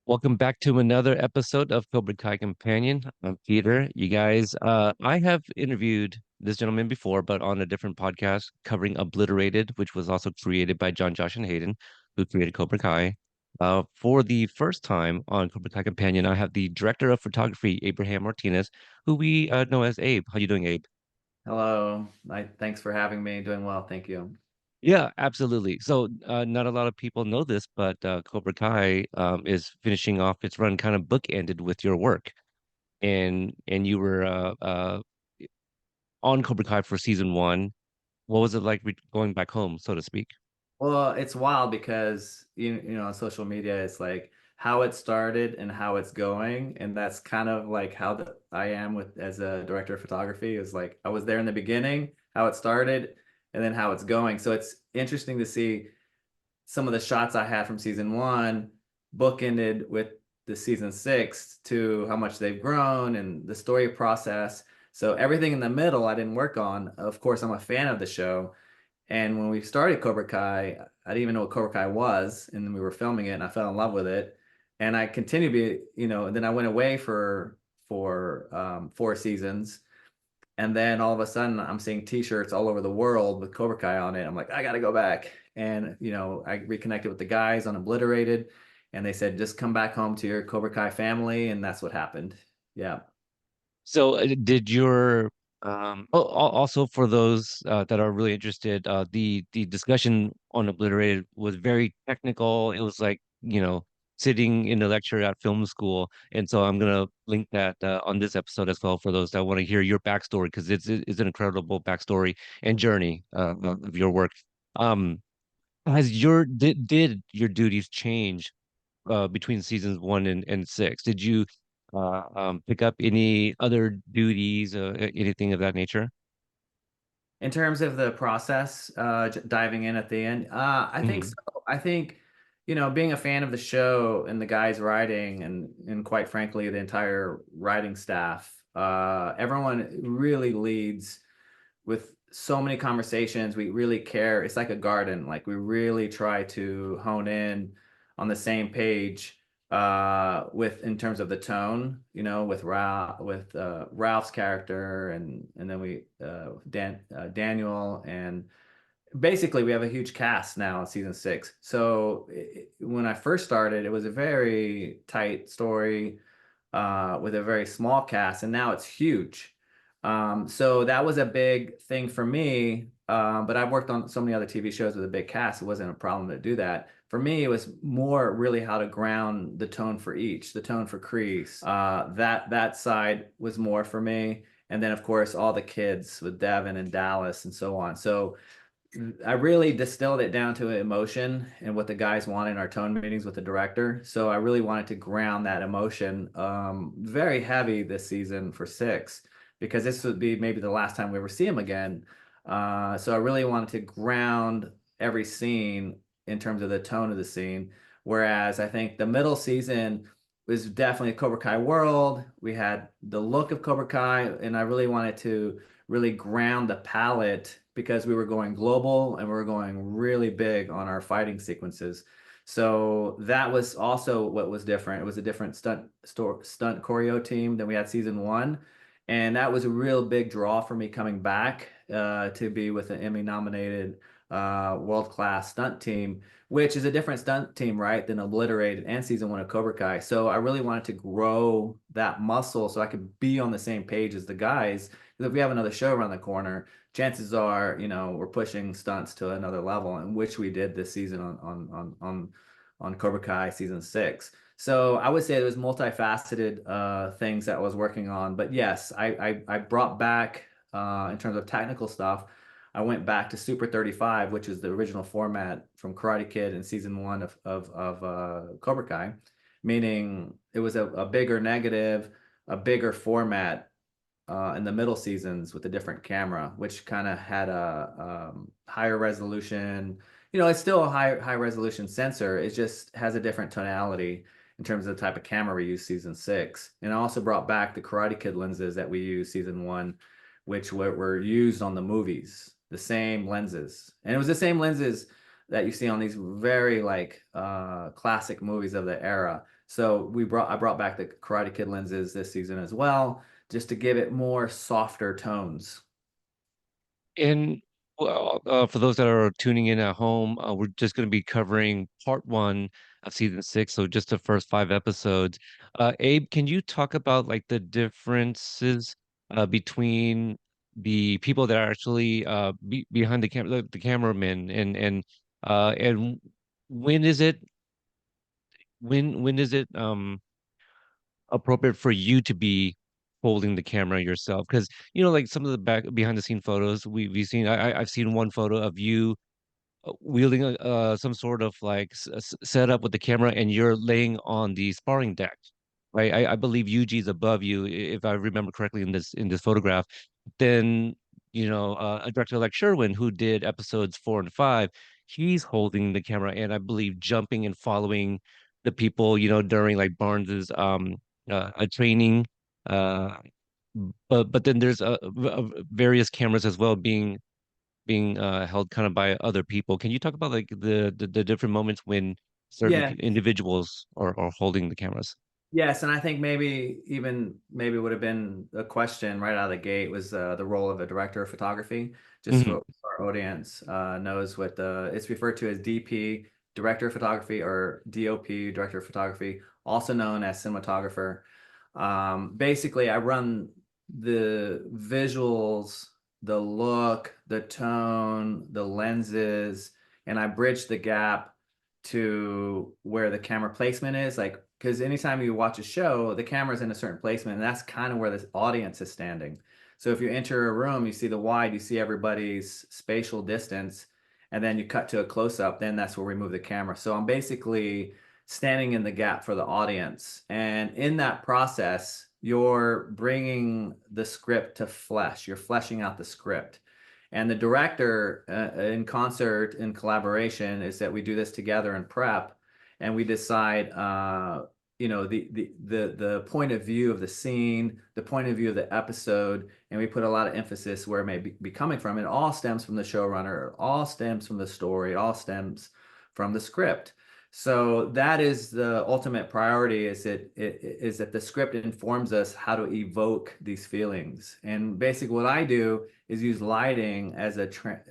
Welcome back to another episode of Cobra Kai Companion. I'm Peter. You guys, I have interviewed this gentleman before, but on a different podcast covering Obliterated, which was also created by John, Josh, and Hayden, who created Cobra Kai. For the first time on Cobra Kai Companion, I have the director of photography, Abraham Martinez, who we know as Abe. How you doing, Abe? Hello. Thanks for having me. Doing well, thank you. Yeah, absolutely. So, not a lot of people know this, but Cobra Kai is finishing off its run, kind of bookended with your work. And you were on Cobra Kai for season one. What was it like going back home, so to speak? Well, it's wild because on social media it's like how it started and how it's going, and that's kind of like how I am with as a director of photography is like I was there in the beginning, how it started, and then how it's going. So it's interesting to see some of the shots I had from season one bookended with the season six to how much they've grown and the story process. So everything in the middle I didn't work on. Of course, I'm a fan of the show. And when we started Cobra Kai, I didn't even know what Cobra Kai was. And then we were filming it and I fell in love with it. And I continued to be, and then I went away for 4 seasons. And then all of a sudden, I'm seeing T-shirts all over the world with Cobra Kai on it. I'm like, I got to go back. And I reconnected with the guys on Obliterated, and they said, just come back home to your Cobra Kai family, and that's what happened. Yeah. So, did your also for those that are really interested, the discussion on Obliterated was very technical. It was like, sitting in a lecture at film school. And so I'm gonna link that on this episode as well for those that want to hear your backstory because it's an incredible backstory and journey of your work. Um, did your duties change between seasons one and six? Did you pick up any other duties, anything of that nature? In terms of the process, diving in at the end, I think so. Hmm. I think, being a fan of the show and the guys writing and quite frankly, the entire writing staff, everyone really leads with so many conversations. We really care. It's like a garden. Like we really try to hone in on the same page with in terms of the tone, with Ralph's character and then we Daniel and basically we have a huge cast now in season six. So when I first started, it was a very tight story with a very small cast, and now it's huge. So that was a big thing for me. But I've worked on so many other TV shows with a big cast. It wasn't a problem to do that. For me, it was more really how to ground the tone for each, the tone for Kreese. That side was more for me. And then of course all the kids with Devin and Dallas and so on. So I really distilled it down to emotion and what the guys want in our tone meetings with the director. So I really wanted to ground that emotion very heavy this season for six, because this would be maybe the last time we ever see him again. So I really wanted to ground every scene in terms of the tone of the scene. Whereas I think the middle season was definitely a Cobra Kai world. We had the look of Cobra Kai, and I really wanted to really ground the palette because we were going global and we were going really big on our fighting sequences. So that was also what was different. It was a different stunt choreo team than we had season one. And that was a real big draw for me coming back to be with an Emmy nominated world-class stunt team, which is a different stunt team, right, than Obliterated and season one of Cobra Kai. So I really wanted to grow that muscle so I could be on the same page as the guys. Because if we have another show around the corner, chances are, we're pushing stunts to another level, and which we did this season on Cobra Kai season six. So I would say it was multifaceted things that I was working on. But yes, I brought back in terms of technical stuff. I went back to Super 35, which is the original format from Karate Kid in season one of Cobra Kai, meaning it was a bigger negative, a bigger format in the middle seasons with a different camera, which kind of had a higher resolution. It's still a high resolution sensor. It just has a different tonality in terms of the type of camera we use season six. And I also brought back the Karate Kid lenses that we use season one, which were used on the movies, the same lenses. And it was the same lenses that you see on these very like classic movies of the era. So I brought back the Karate Kid lenses this season as well, just to give it more softer tones. And well, for those that are tuning in at home, we're just going to be covering part one of season six, so just the first five episodes. Abe, can you talk about like the differences between the people that are actually behind the camera, the cameramen, and when is it when is it appropriate for you to be holding the camera yourself? Because like some of the back behind the scene photos we've seen. I've seen one photo of you wielding some sort of like setup with the camera, and you're laying on the sparring deck, right? I believe Yuji's above you, if I remember correctly in this photograph. Then a director like Sherwin, who did episodes 4 and 5, he's holding the camera, and I believe jumping and following the people, during like Barnes's a training. Uh, but then there's various cameras as well being held kind of by other people. Can you talk about like the different moments when certain Yeah, individuals are holding the cameras? yes, and I think maybe would have been a question right out of the gate was the role of a director of photography. Just Hmm. so our audience knows what it's referred to as DP, director of photography, or DOP, director of photography, also known as cinematographer. Basically, I run the visuals, the look, the tone, the lenses, and I bridge the gap to where the camera placement is. Like, because anytime you watch a show, the camera's in a certain placement, and that's kind of where the audience is standing. So if you enter a room, you see the wide, you see everybody's spatial distance, and then you cut to a close up, then that's where we move the camera. So I'm basically standing in the gap for the audience. And in that process, you're bringing the script to flesh. You're fleshing out the script. And the director, in concert, in collaboration, is that we do this together in prep, and we decide, the point of view of the scene, the point of view of the episode, and we put a lot of emphasis where it may be coming from. It all stems from the showrunner, it all stems from the story, it all stems from the script. So that is the ultimate priority, is that the script informs us how to evoke these feelings. And basically what I do is use lighting as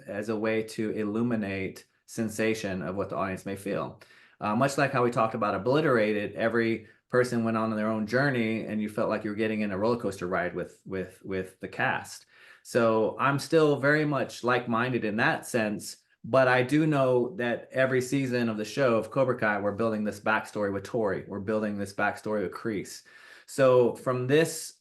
as a way to illuminate sensation of what the audience may feel. Much like how we talked about Obliterated, every person went on their own journey, and you felt like you were getting in a roller coaster ride with the cast. So I'm still very much like-minded in that sense, but I do know that every season of the show of Cobra Kai, we're building this backstory with Tori. We're building this backstory with Kreese. So from this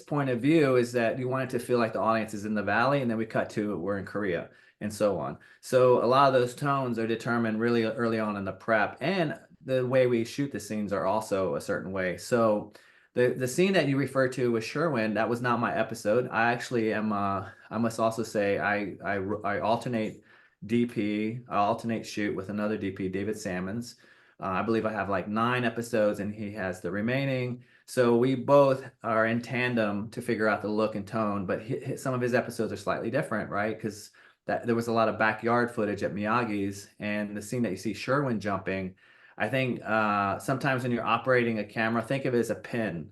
point of view is that you want it to feel like the audience is in the valley, and then we cut to we're in Korea, and so on. So a lot of those tones are determined really early on in the prep, and the way we shoot the scenes are also a certain way. So the scene that you referred to with Sherwin, that was not my episode. I actually am. I must also say I alternate DP. I alternate shoot with another DP, David Salmons. I believe I have like 9 episodes, and he has the remaining. So we both are in tandem to figure out the look and tone, but some of his episodes are slightly different, right? Because there was a lot of backyard footage at Miyagi's, and the scene that you see Sherwin jumping, I think sometimes when you're operating a camera, think of it as a pin,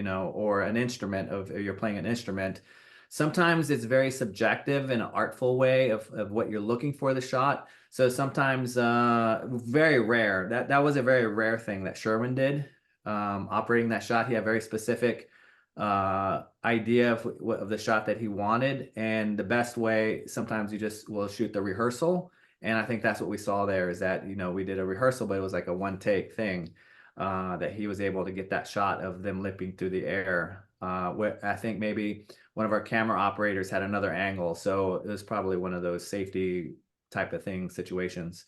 or an instrument or you're playing an instrument. Sometimes it's very subjective in an artful way of what you're looking for the shot. So sometimes, very rare. That was a very rare thing that Sherwin did, operating that shot. He had a very specific idea of the shot that he wanted, and the best way sometimes you just will shoot the rehearsal. And I think that's what we saw there, is that we did a rehearsal, but it was like a one take thing, that he was able to get that shot of them leaping through the air. I think maybe one of our camera operators had another angle, so it was probably one of those safety type of thing situations.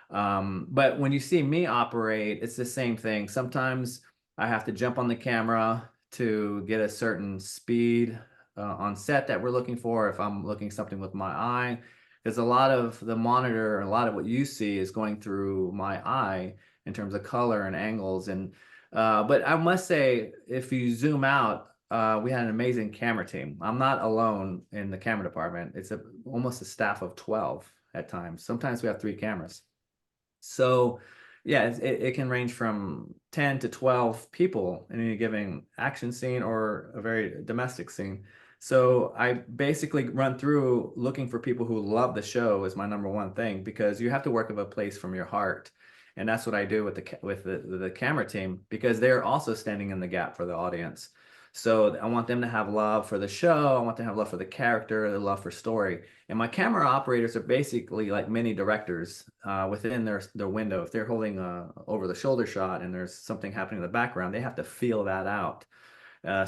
But when you see me operate, it's the same thing. Sometimes I have to jump on the camera to get a certain speed on set that we're looking for, if I'm looking something with my eye, because a lot of the monitor, a lot of what you see is going through my eye in terms of color and angles. And but I must say, if you zoom out, we had an amazing camera team. I'm not alone in the camera department. It's almost a staff of 12. at times. Sometimes we have three cameras. So, yeah, it can range from 10 to 12 people in any given action scene or a very domestic scene. So I basically run through looking for people who love the show is my number one thing because you have to work with a place from your heart. And that's what I do with the camera team because they're also standing in the gap for the audience. So I want them to have love for the show. I want them to have love for the character, the love for story. And my camera operators are basically like mini directors within their window. If they're holding a over the shoulder shot and there's something happening in the background, they have to feel that out.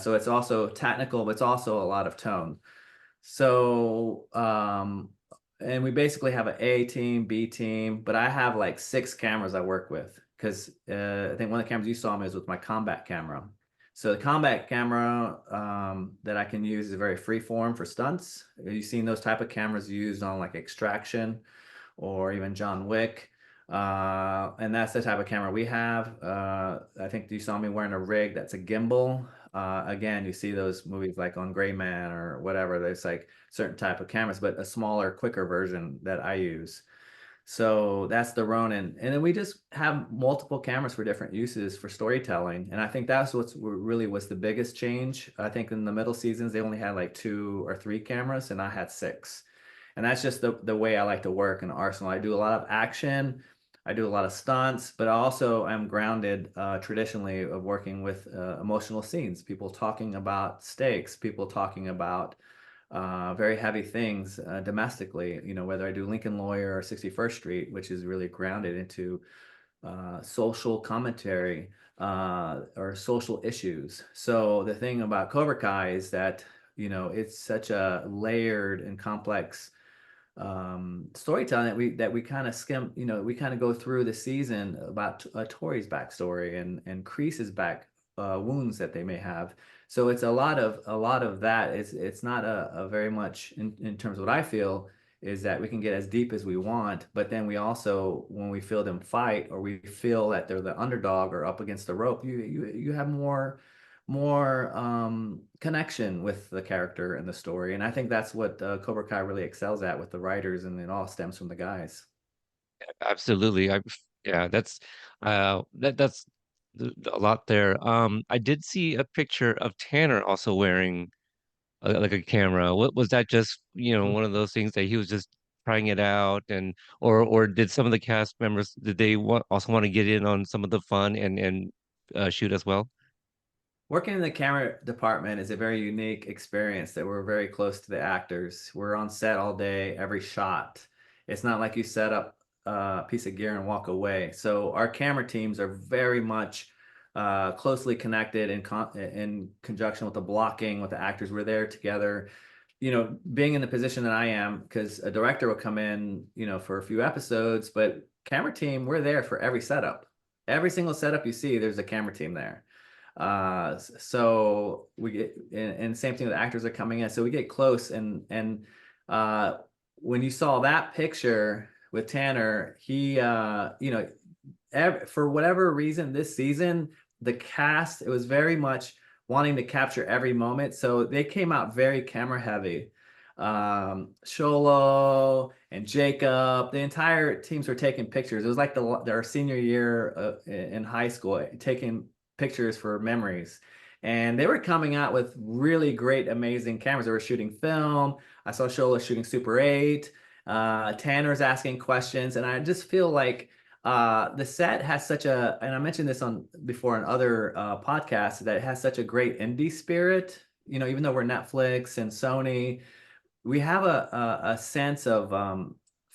So it's also technical, but it's also a lot of tone. So, and we basically have an A team, B team, but I have like six cameras I work with because I think one of the cameras you saw me is with my combat camera. So the combat camera that I can use is very free form for stunts. You've seen those type of cameras used on like Extraction or even John Wick. And that's the type of camera we have. I think you saw me wearing a rig that's a gimbal. Again, you see those movies like on Gray Man or whatever. There's like certain type of cameras, but a smaller, quicker version that I use. So that's the Ronin. And then we just have multiple cameras for different uses for storytelling. And I think that's what's really was the biggest change. I think in the middle seasons, they only had like two or three cameras, and I had six. And that's just the way I like to work in Arsenal. I do a lot of action. I do a lot of stunts, but also I'm grounded traditionally of working with emotional scenes, people talking about stakes, people talking about very heavy things domestically, you know, whether I do Lincoln Lawyer or 61st Street, which is really grounded into social commentary or social issues. So the thing about Cobra Kai is that, you know, it's such a layered and complex storytelling that we kind of skim, you know, we kind of go through the season about Tori's backstory and Kreese's back wounds that they may have. So it's a lot of that. It's not a very much in terms of what I feel is that we can get as deep as we want, but then we also when we feel them fight or we feel that they're the underdog or up against the rope, you have more connection with the character and the story. And I think that's what Cobra Kai really excels at with the writers, and it all stems from the guys. Absolutely. Yeah, that's a lot there. I did see a picture of Tanner also wearing like a camera. What was that just, one of those things that he was just trying it out and or did some of the cast members did they also want to get in on some of the fun and shoot as well? Working in the camera department is a very unique experience that we're very close to the actors. We're on set all day, every shot. It's not like you set up a piece of gear and walk away. So our camera teams are very much closely connected in conjunction with the blocking, with the actors. We're there together. You know, being in the position that I am, because a director will come in, you know, for a few episodes, but camera team, we're there for every setup. Every single setup you see, there's a camera team there. So we get and same thing with actors are coming in. So we get close and uh when you saw that picture with Tanner, he you know, for whatever reason this season, the cast it was very much wanting to capture every moment. So they came out very camera heavy. Sholo and Jacob, the entire teams were taking pictures. It was like their senior year in high school, taking pictures for memories. And they were coming out with really great, amazing cameras. They were shooting film. I saw Shola shooting Super 8. Tanner's asking questions. And I just feel like the set has such a, and I mentioned this on before in other podcasts, that it has such a great indie spirit. You know, even though we're Netflix and Sony, we have a sense of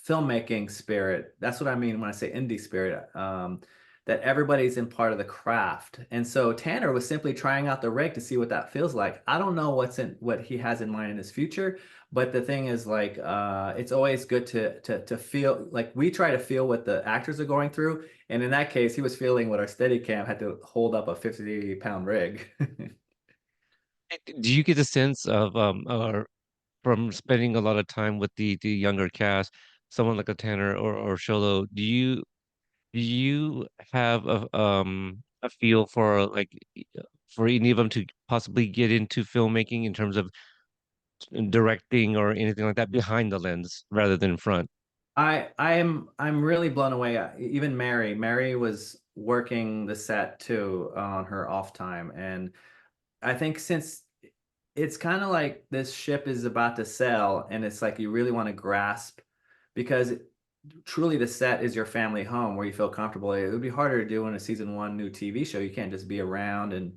filmmaking spirit. That's what I mean when I say indie spirit. That everybody's in part of the craft. And so Tanner was simply trying out the rig to see what that feels like. I don't know what he has in mind in his future, but the thing is like it's always good to feel like we try to feel what the actors are going through. And in that case, he was feeling what our Steadicam had to hold up a 50-pound rig. Do you get a sense of or from spending a lot of time with the younger cast, someone like a Tanner or Sholo, do you have a feel for like for any of them to possibly get into filmmaking in terms of directing or anything like that behind the lens rather than in front? I'm really blown away. Even Mary was working the set too on her off time, and I think since it's kind of like this ship is about to sail, and it's like you really want to grasp because truly the set is your family home where you feel comfortable. It would be harder to do in a season one new TV show. You can't just be around and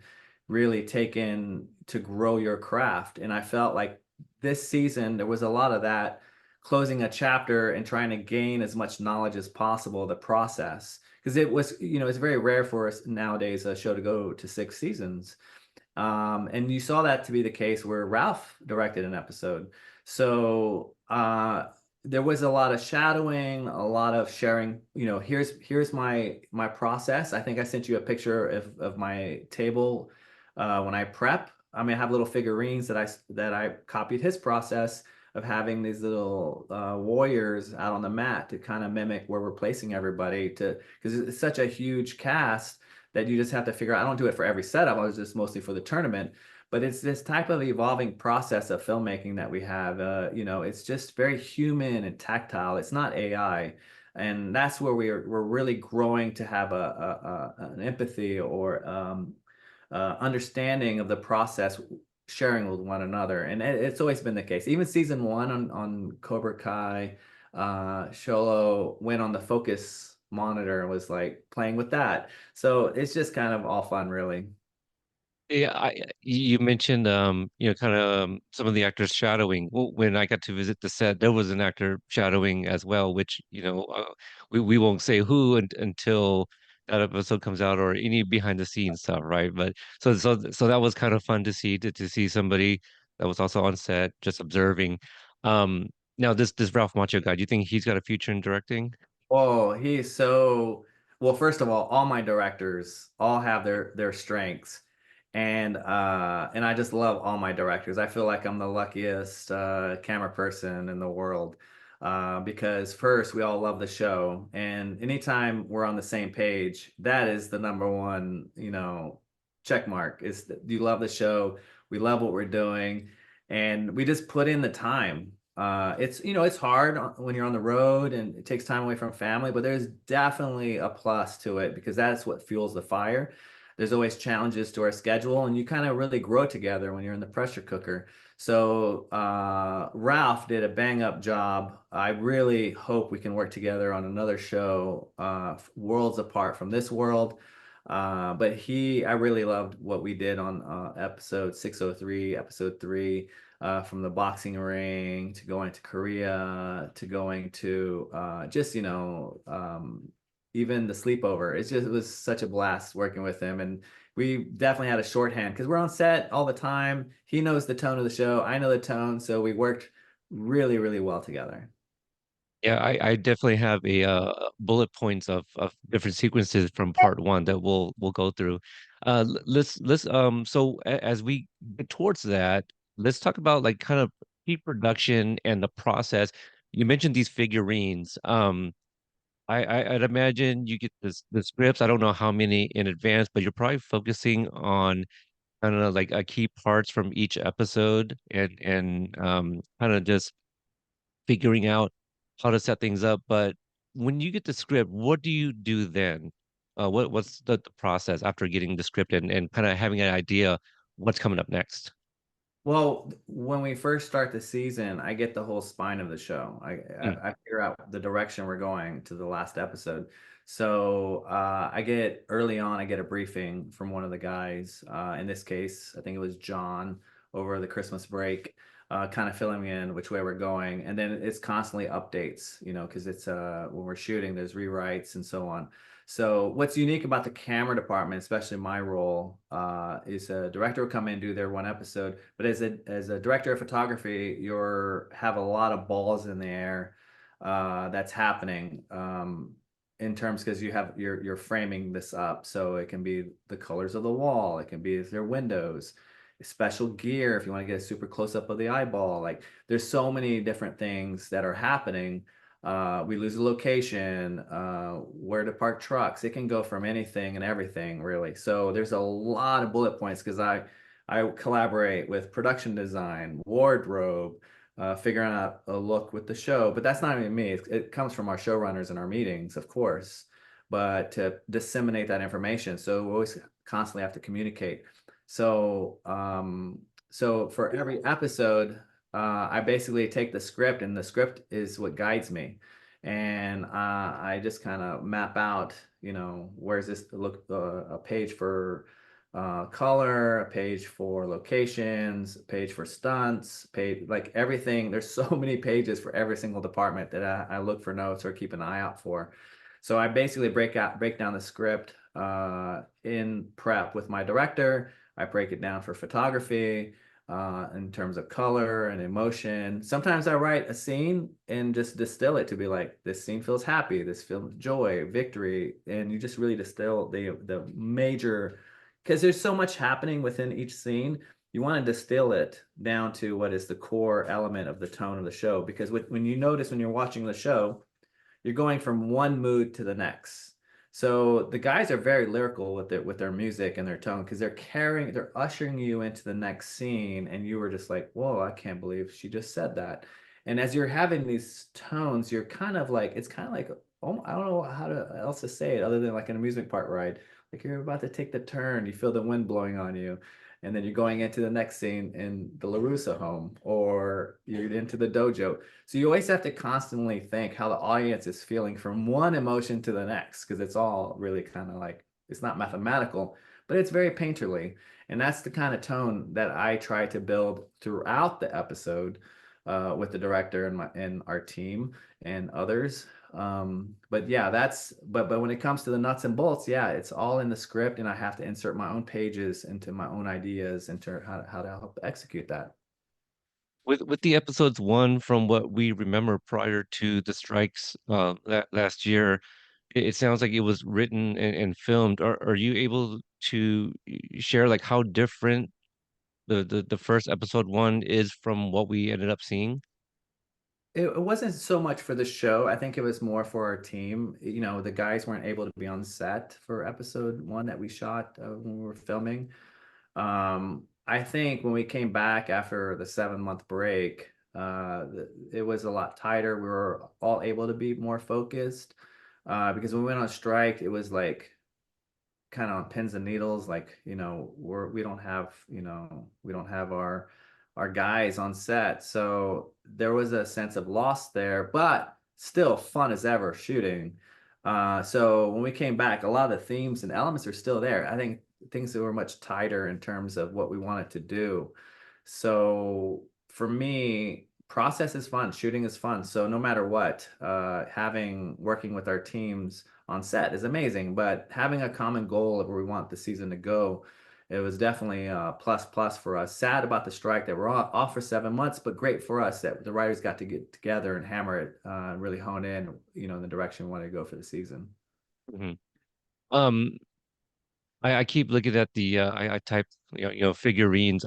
really take in to grow your craft. And I felt like this season there was a lot of that, closing a chapter and trying to gain as much knowledge as possible, the process. Because it was, it's very rare for us nowadays a show to go to 6 seasons. And you saw that to be the case where Ralph directed an episode. So there was a lot of shadowing, a lot of sharing. Here's my process. I think I sent you a picture of my table when I prep. I mean, I have little figurines that I copied his process of having these little warriors out on the mat to kind of mimic where we're placing everybody to because it's such a huge cast that you just have to figure out. I don't do it for every setup. I was just mostly for the tournament. But it's this type of evolving process of filmmaking that we have. It's just very human and tactile. It's not AI, and that's where we're really growing to have an empathy or understanding of the process, sharing with one another. And it's always been the case. Even season one on Cobra Kai, Sholo went on the focus monitor and was like playing with that. So it's just kind of all fun, really. Yeah, you mentioned kind of some of the actors shadowing. Well, when I got to visit the set, there was an actor shadowing as well, which we won't say who until that episode comes out or any behind the scenes stuff, right? But so that was kind of fun to see to see somebody that was also on set just observing. Um, Now this Ralph Macchio guy, do you think he's got a future in directing? Oh, he's so well, first of all my directors all have their strengths. And I just love all my directors. I feel like I'm the luckiest camera person in the world. Because first we all love the show, and anytime we're on the same page, that is the number one, check mark is that you love the show, we love what we're doing, and we just put in the time. It's hard when you're on the road and it takes time away from family, but there's definitely a plus to it because that's what fuels the fire. There's always challenges to our schedule, and you kind of really grow together when you're in the pressure cooker. So Ralph did a bang up job. I really hope we can work together on another show, worlds apart from this world. But I really loved what we did on episode 603, episode 3, from the boxing ring to going to Korea to going to just, even the sleepover. It was such a blast working with him. And we definitely had a shorthand because we're on set all the time. He knows the tone of the show. I know the tone. So we worked really, really well together. Yeah, I definitely have a bullet points of different sequences from part one that we'll go through. Let's so as we get towards that, let's talk about like kind of pre-production and the process. You mentioned these figurines. I'd imagine you get the scripts. I don't know how many in advance, but you're probably focusing on kind of like key parts from each episode and kind of just figuring out how to set things up. But when you get the script, what do you do then? What's the process after getting the script and kind of having an idea what's coming up next? Well, when we first start the season, I get the whole spine of the show. Mm, I figure out the direction we're going to the last episode. So I get early on, I get a briefing from one of the guys. In this case, I think it was John over the Christmas break, kind of filling me in which way we're going. And then it's constantly updates, because it's when we're shooting, there's rewrites and so on. So what's unique about the camera department, especially my role, is a director will come in and do their one episode, but as a director of photography, you're have a lot of balls in the air that's happening in terms because you're framing this up. So it can be the colors of the wall, it can be their windows, special gear if you want to get a super close up of the eyeball. Like there's so many different things that are happening. We lose a location, where to park trucks. It can go from anything and everything, really. So there's a lot of bullet points because I collaborate with production design, wardrobe, figuring out a look with the show. But that's not even me. It comes from our showrunners and our meetings, of course, but to disseminate that information. So we always constantly have to communicate. So, so for every episode, I basically take the script, and the script is what guides me. And I just kind of map out, where's this look, a page for color, a page for locations, a page for stunts, page like everything. There's so many pages for every single department that I look for notes or keep an eye out for. So I basically break down the script in prep with my director. I break it down for photography, in terms of color and emotion. Sometimes I write a scene and just distill it to be like, this scene feels happy, this feels joy, victory, and you just really distill the major, because there's so much happening within each scene. You want to distill it down to what is the core element of the tone of the show. Because when you notice when you're watching the show, you're going from one mood to the next. So the guys are very lyrical with their music and their tone, because they're ushering you into the next scene, and you were just like, whoa, I can't believe she just said that. And as you're having these tones, you're kind of like, it's kind of like, oh, I don't know how to else to say it other than like an amusement park ride. Like you're about to take the turn, you feel the wind blowing on you, and then you're going into the next scene in the LaRusso home, or you're into the dojo. So you always have to constantly think how the audience is feeling from one emotion to the next, because it's all really kind of like, it's not mathematical, but it's very painterly. And that's the kind of tone that I try to build throughout the episode, with the director and our team and others. But yeah, but when it comes to the nuts and bolts, yeah, it's all in the script, and I have to insert my own pages into my own ideas into how to help execute that. With the episodes one, from what we remember prior to the strikes last year, it sounds like it was written and filmed. Are you able to share like how different the first episode one is from what we ended up seeing? It wasn't so much for the show. I think it was more for our team. The guys weren't able to be on set for episode one that we shot when we were filming. I think when we came back after the 7 month break, it was a lot tighter. We were all able to be more focused, because when we went on strike, it was like kind of on pins and needles. Like, we don't have our guys on set, so there was a sense of loss there, but still fun as ever shooting. So when we came back, a lot of the themes and elements are still there. I think things that were much tighter in terms of what we wanted to do. So for me, process is fun, shooting is fun. So no matter what, working with our teams on set is amazing, but having a common goal of where we want the season to go, it was definitely a plus plus for us. Sad about the strike that we're off for 7 months, but great for us that the writers got to get together and hammer it, and really hone in, in the direction we want to go for the season. Mhm. Um, I keep looking at I typed figurines.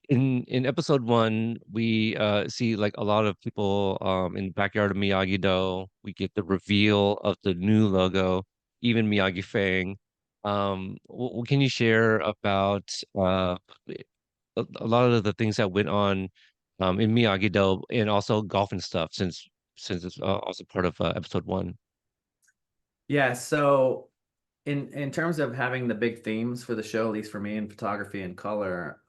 In episode one, we see like a lot of people in the backyard of Miyagi-Do. We get the reveal of the new logo, even Miyagi Fang. What can you share about a lot of the things that went on in Miyagi-Do, and also golf and stuff, since it's also part of episode one. Yeah, so in terms of having the big themes for the show, at least for me in photography and color,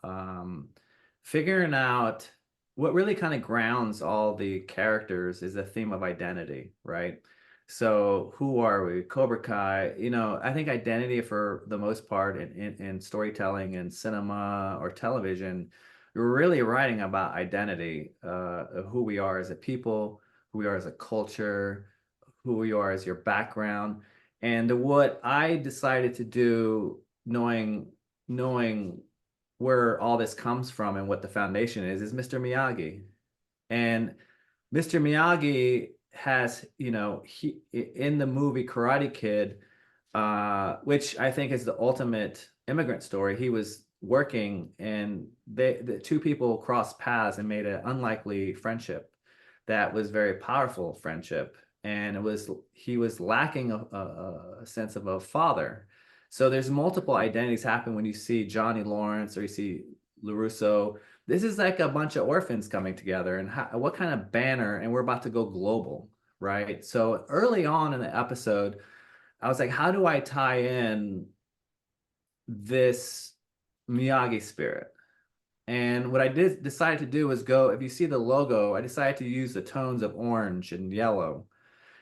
figuring out what really kind of grounds all the characters is a theme of identity, right? So who are we? Cobra Kai, I think identity for the most part in storytelling and cinema or television, we're really writing about identity, of who we are as a people, who we are as a culture, who you are as your background. And what I decided to do, knowing where all this comes from and what the foundation is Mr. Miyagi. And Mr. Miyagi has, he in the movie Karate Kid, which I think is the ultimate immigrant story. He was working, and the two people crossed paths and made an unlikely friendship that was very powerful friendship. And he was lacking a sense of a father. So there's multiple identities happen when you see Johnny Lawrence or you see LaRusso. this is like a bunch of orphans coming together, and what kind of banner, and we're about to go global, right? So early on in the episode, I was like, how do I tie in this Miyagi spirit? And what I did decide to do was go, if you see the logo, I decided to use the tones of orange and yellow.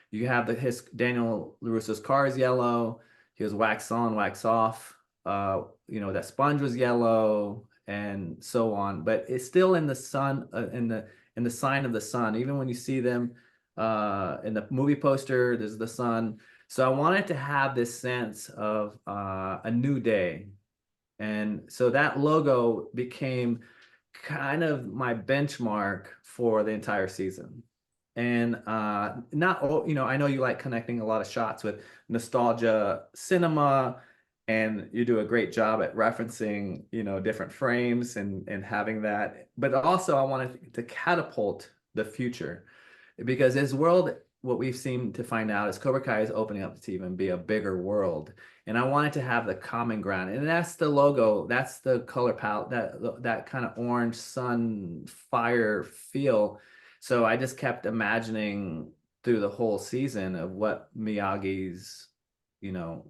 You have the his Daniel LaRusso's car is yellow. He was wax on, wax off. That sponge was yellow, and so on. But it's still in the sun, in the sign of the sun. Even when you see them in the movie poster, there's the sun. So I wanted to have this sense of a new day, and so that logo became kind of my benchmark for the entire season. And not, I know you like connecting a lot of shots with nostalgia cinema, and you do a great job at referencing, different frames and having that. But also, I wanted to catapult the future because his world, what we've seen to find out is Cobra Kai is opening up to even be a bigger world. And I wanted to have the common ground. And that's the logo, that's the color palette, that kind of orange sun fire feel. So I just kept imagining through the whole season of what Miyagi's,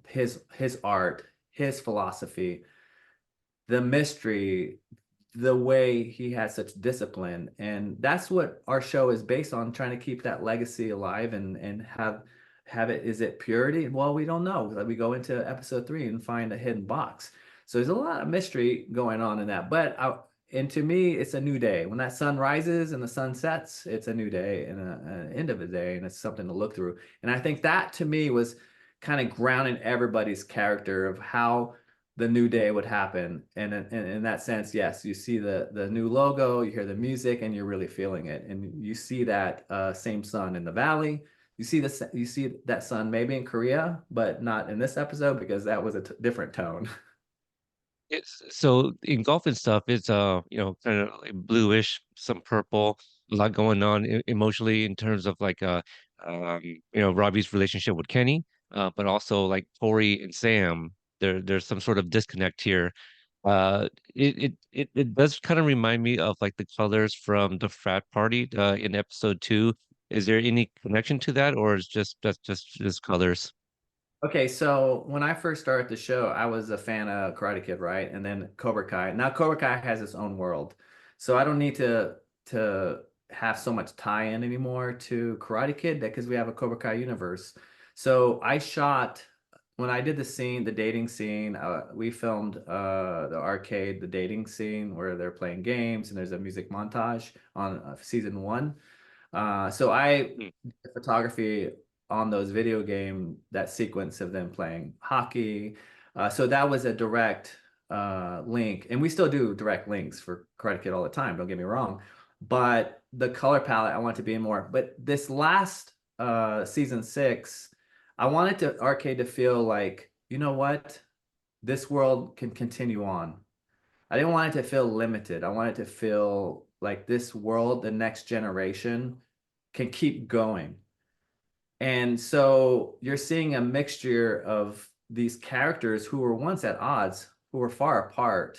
his art, his philosophy, the mystery, the way he has such discipline. And that's what our show is based on, trying to keep that legacy alive and have it. Is it purity? Well, we don't know. We go into episode 3 and find a hidden box. So there's a lot of mystery going on in that. And to me, it's a new day. When that sun rises and the sun sets, it's a new day and an end of a day, and it's something to look through. And I think that to me was kind of grounding everybody's character of how the new day would happen. And in that sense, yes, you see the new logo, you hear the music, and you're really feeling it. And you see that same sun in the valley. You see that sun maybe in Korea, but not in this episode because that was a different tone. It's so in golf and stuff, it's kind of like bluish, some purple, a lot going on emotionally in terms of like Robbie's relationship with Kenny, but also like Tori and Sam. There's some sort of disconnect here. It does kind of remind me of like the colors from the frat party in episode 2. Is there any connection to that, or is that's just colors? Okay, so when I first started the show, I was a fan of Karate Kid, right? And then Cobra Kai. Now Cobra Kai has its own world. So I don't need to have so much tie-in anymore to Karate Kid because we have a Cobra Kai universe. So I shot when I did the scene, the dating scene, we filmed the arcade, the dating scene where they're playing games and there's a music montage on season 1. So I Hmm. did photography on those video game, that sequence of them playing hockey. So that was a direct link, and we still do direct links for Karate Kid all the time. Don't get me wrong, but the color palette I want to be in more. But this last season 6, I wanted to arcade to feel like, you know what, this world can continue on. I didn't want it to feel limited. I wanted to feel like this world, the next generation, can keep going. And so you're seeing a mixture of these characters who were once at odds, who were far apart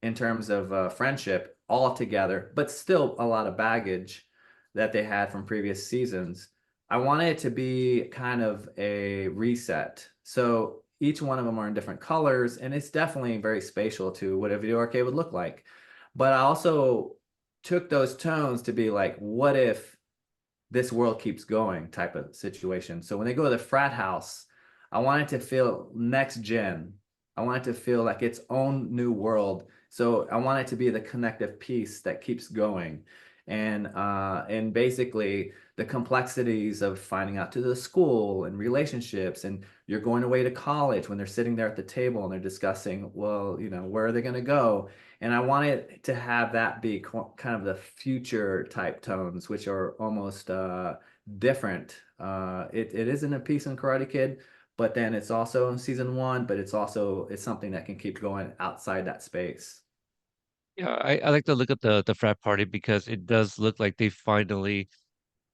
in terms of friendship, all together, but still a lot of baggage that they had from previous seasons. I wanted it to be kind of a reset. So each one of them are in different colors, and it's definitely very spatial to what a video arcade would look like. But I also took those tones to be like, what if this world keeps going type of situation. So when they go to the frat house, I want it to feel next gen. I want it to feel like its own new world. So I want it to be the connective piece that keeps going. And basically the complexities of finding out to the school and relationships, and you're going away to college when they're sitting there at the table and they're discussing, well, where are they going to go? And I wanted to have that be kind of the future type tones, which are almost different. It isn't a piece in Karate Kid, but then it's also in season 1, but it's something that can keep going outside that space. Yeah, I like to look at the frat party because it does look like they finally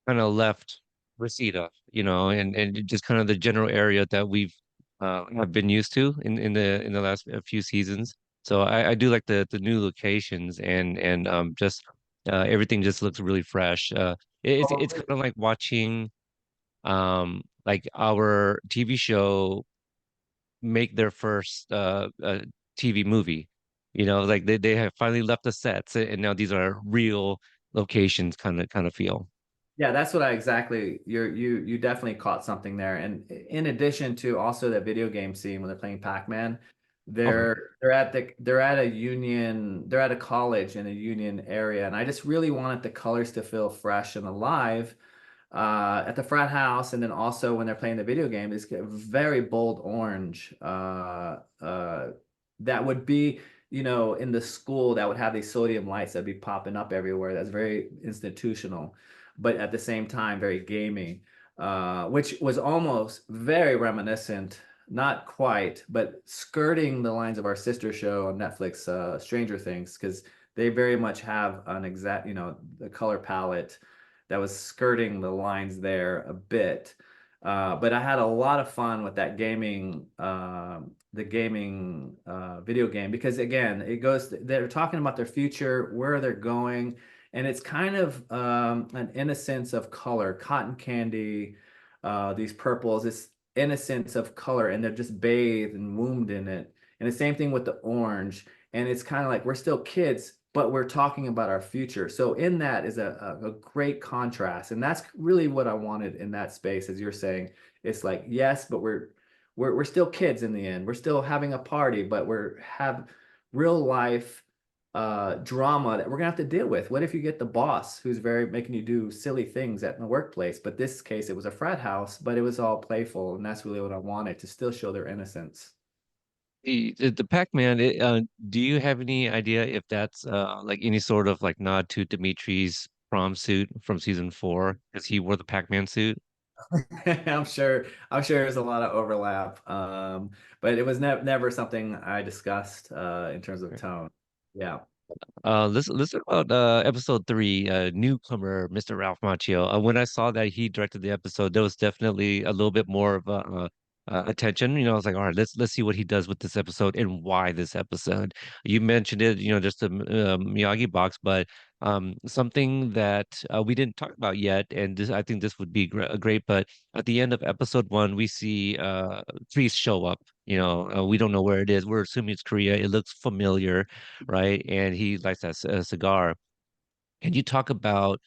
kind of left Reseda, and just kind of the general area that we've have been used to in the last few seasons. So I do like the new locations and just everything just looks really fresh. It's kind of like watching like our TV show make their first TV movie. You know, like they have finally left the sets and now these are real locations kind of feel. Yeah, that's what I exactly you definitely caught something there. And in addition to also that video game scene when they're playing Pac-Man, Okay. they're at a union, they're at a college in a union area. And I just really wanted the colors to feel fresh and alive at the frat house, and then also when they're playing the video game, it's a very bold orange that would be, in the school that would have these sodium lights that'd be popping up everywhere. That's very institutional, but at the same time very gaming, which was almost very reminiscent. Not quite, but skirting the lines of our sister show on Netflix, Stranger Things, because they very much have an exact, the color palette that was skirting the lines there a bit. But I had a lot of fun with that the gaming video game, because again, they're talking about their future, where they're going, and it's kind of an innocence of color, cotton candy, these purples, this innocence of color, and they're just bathed and wombed in it. And the same thing with the orange. And it's kind of like we're still kids, but we're talking about our future. So in that is a great contrast. And that's really what I wanted in that space, as you're saying. It's like, yes, but we're still kids in the end. We're still having a party, but we're have real life drama that we're gonna have to deal with. What if you get the boss who's very making you do silly things at the workplace? But this case, it was a frat house, but it was all playful, and that's really what I wanted, to still show their innocence. The Pac-Man, do you have any idea if that's like any sort of like nod to Dimitri's prom suit from season 4? Because he wore the Pac-Man suit. I'm sure there's a lot of overlap. But it was never something I discussed in terms of tone. Yeah. Let's talk about episode 3, newcomer Mr. Ralph Macchio. When I saw that he directed the episode, there was definitely a little bit more of attention. You know, I was like, all right, let's see what he does with this episode and why this episode. You mentioned it, you know, just the Miyagi box, but something that we didn't talk about yet, and I think this would be great. But at the end of episode 1, we see Kreese show up. You know, we don't know where it is. We're assuming it's Korea. It looks familiar, right? And he lights that cigar. Can you talk about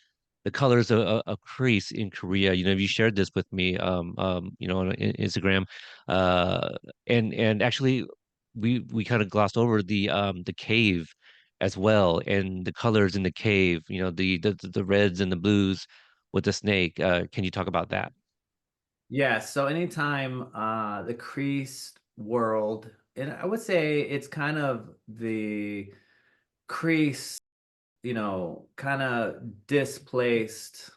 the colors of crease in Korea? You know, you shared this with me, you know, on Instagram, uh, and actually, we kind of glossed over the cave as well, and the colors in the cave. You know, the reds and the blues with the snake. Can you talk about that? Yeah. So anytime the creased world, and I would say it's kind of the crease, kind of displaced,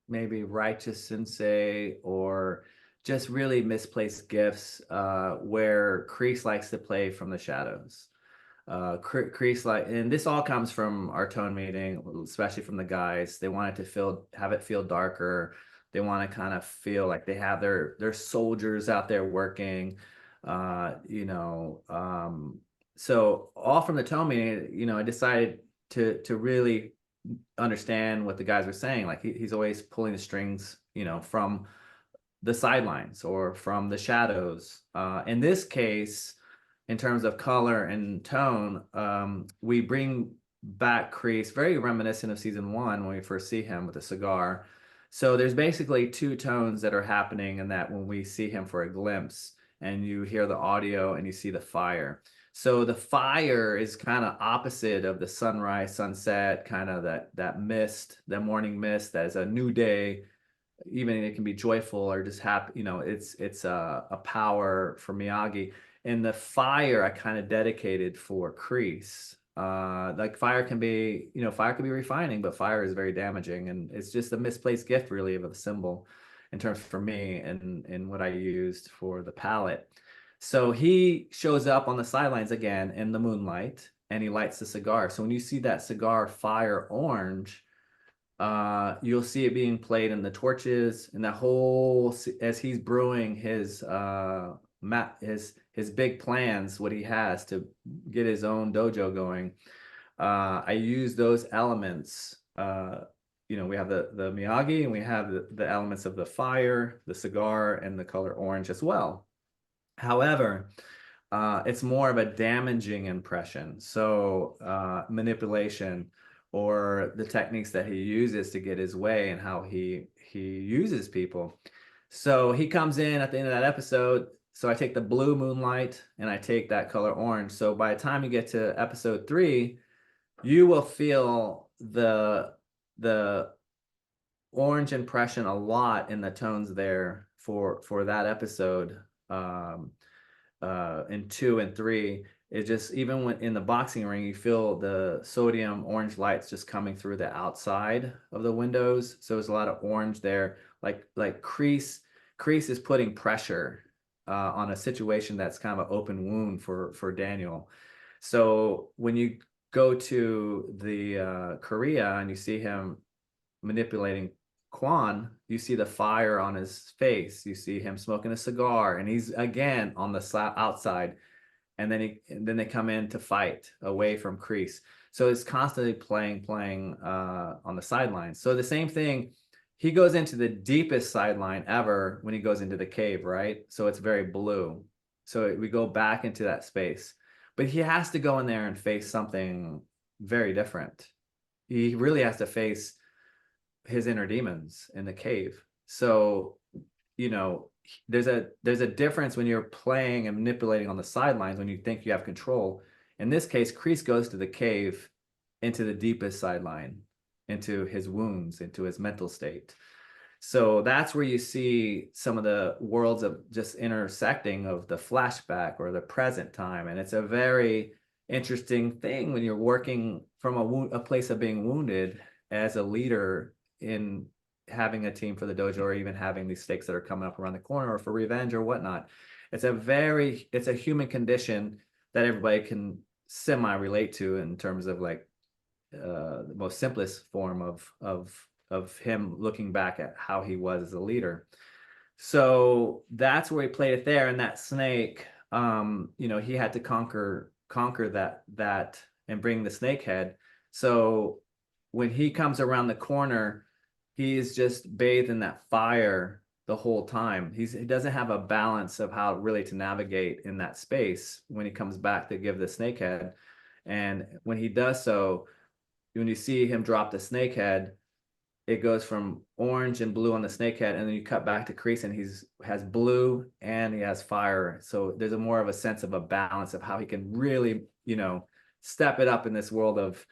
maybe righteous sensei, or just really misplaced gifts, where Kreese likes to play from the shadows. Kreese like, and this all comes from our tone meeting, especially from the guys. They want it to have it feel darker. They want to kind of feel like they have their soldiers out there working. Uh, you know, um, so all from the tone meeting, I decided to really understand what the guys were saying. Like he's always pulling the strings, from the sidelines or from the shadows. In this case, in terms of color and tone, we bring back Kreese, very reminiscent of season 1 when we first see him with a cigar. So there's basically two tones that are happening in that when we see him for a glimpse, and you hear the audio and you see the fire. So the fire is kind of opposite of the sunrise, sunset, kind of that mist, that morning mist that is a new day. Even it can be joyful or just happy. It's a power for Miyagi. And the fire I kind of dedicated for Kreese. Like fire can be refining, but fire is very damaging, and it's just a misplaced gift, really, of a symbol in terms for me and what I used for the palette. So he shows up on the sidelines again in the moonlight, and he lights the cigar. So when you see that cigar fire orange, you'll see it being played in the torches and that whole as he's brewing his his big plans, what he has to get his own dojo going. I use those elements. We have the Miyagi, and we have the elements of the fire, the cigar, and the color orange as well. However, it's more of a damaging impression. So manipulation or the techniques that he uses to get his way and how he uses people. So he comes in at the end of that episode. So I take the blue moonlight and I take that color orange. So by the time you get to episode 3, you will feel the orange impression a lot in the tones there for that episode. In 2 and 3, it just, even when in the boxing ring, you feel the sodium orange lights just coming through the outside of the windows. So there's a lot of orange there, like Kreese is putting pressure on a situation that's kind of an open wound for Daniel. So when you go to the Korea and you see him manipulating Quan, you see the fire on his face. You see him smoking a cigar, and he's again on the outside. And then they come in to fight away from Kreese. So it's constantly playing on the sidelines. So the same thing, he goes into the deepest sideline ever when he goes into the cave, right? So it's very blue. So we go back into that space, but he has to go in there and face something very different. He really has to face his inner demons in the cave. So, there's a difference when you're playing and manipulating on the sidelines when you think you have control. In this case, Kreese goes to the cave, into the deepest sideline, into his wounds, into his mental state. So that's where you see some of the worlds of just intersecting of the flashback or the present time. And it's a very interesting thing when you're working from a place of being wounded as a leader in having a team for the dojo, or even having these stakes that are coming up around the corner, or for revenge or whatnot. It's a human condition that everybody can semi relate to, in terms of like the most simplest form of him looking back at how he was as a leader. So that's where he played it there. And that snake, he had to conquer that and bring the snake head. So when he comes around the corner, he's just bathed in that fire the whole time. He doesn't have a balance of how really to navigate in that space when he comes back to give the snake head. And when he does so, when you see him drop the snake head, it goes from orange and blue on the snake head, and then you cut back to Kreese, and has blue and he has fire. So there's more of a sense of a balance of how he can really, step it up in this world of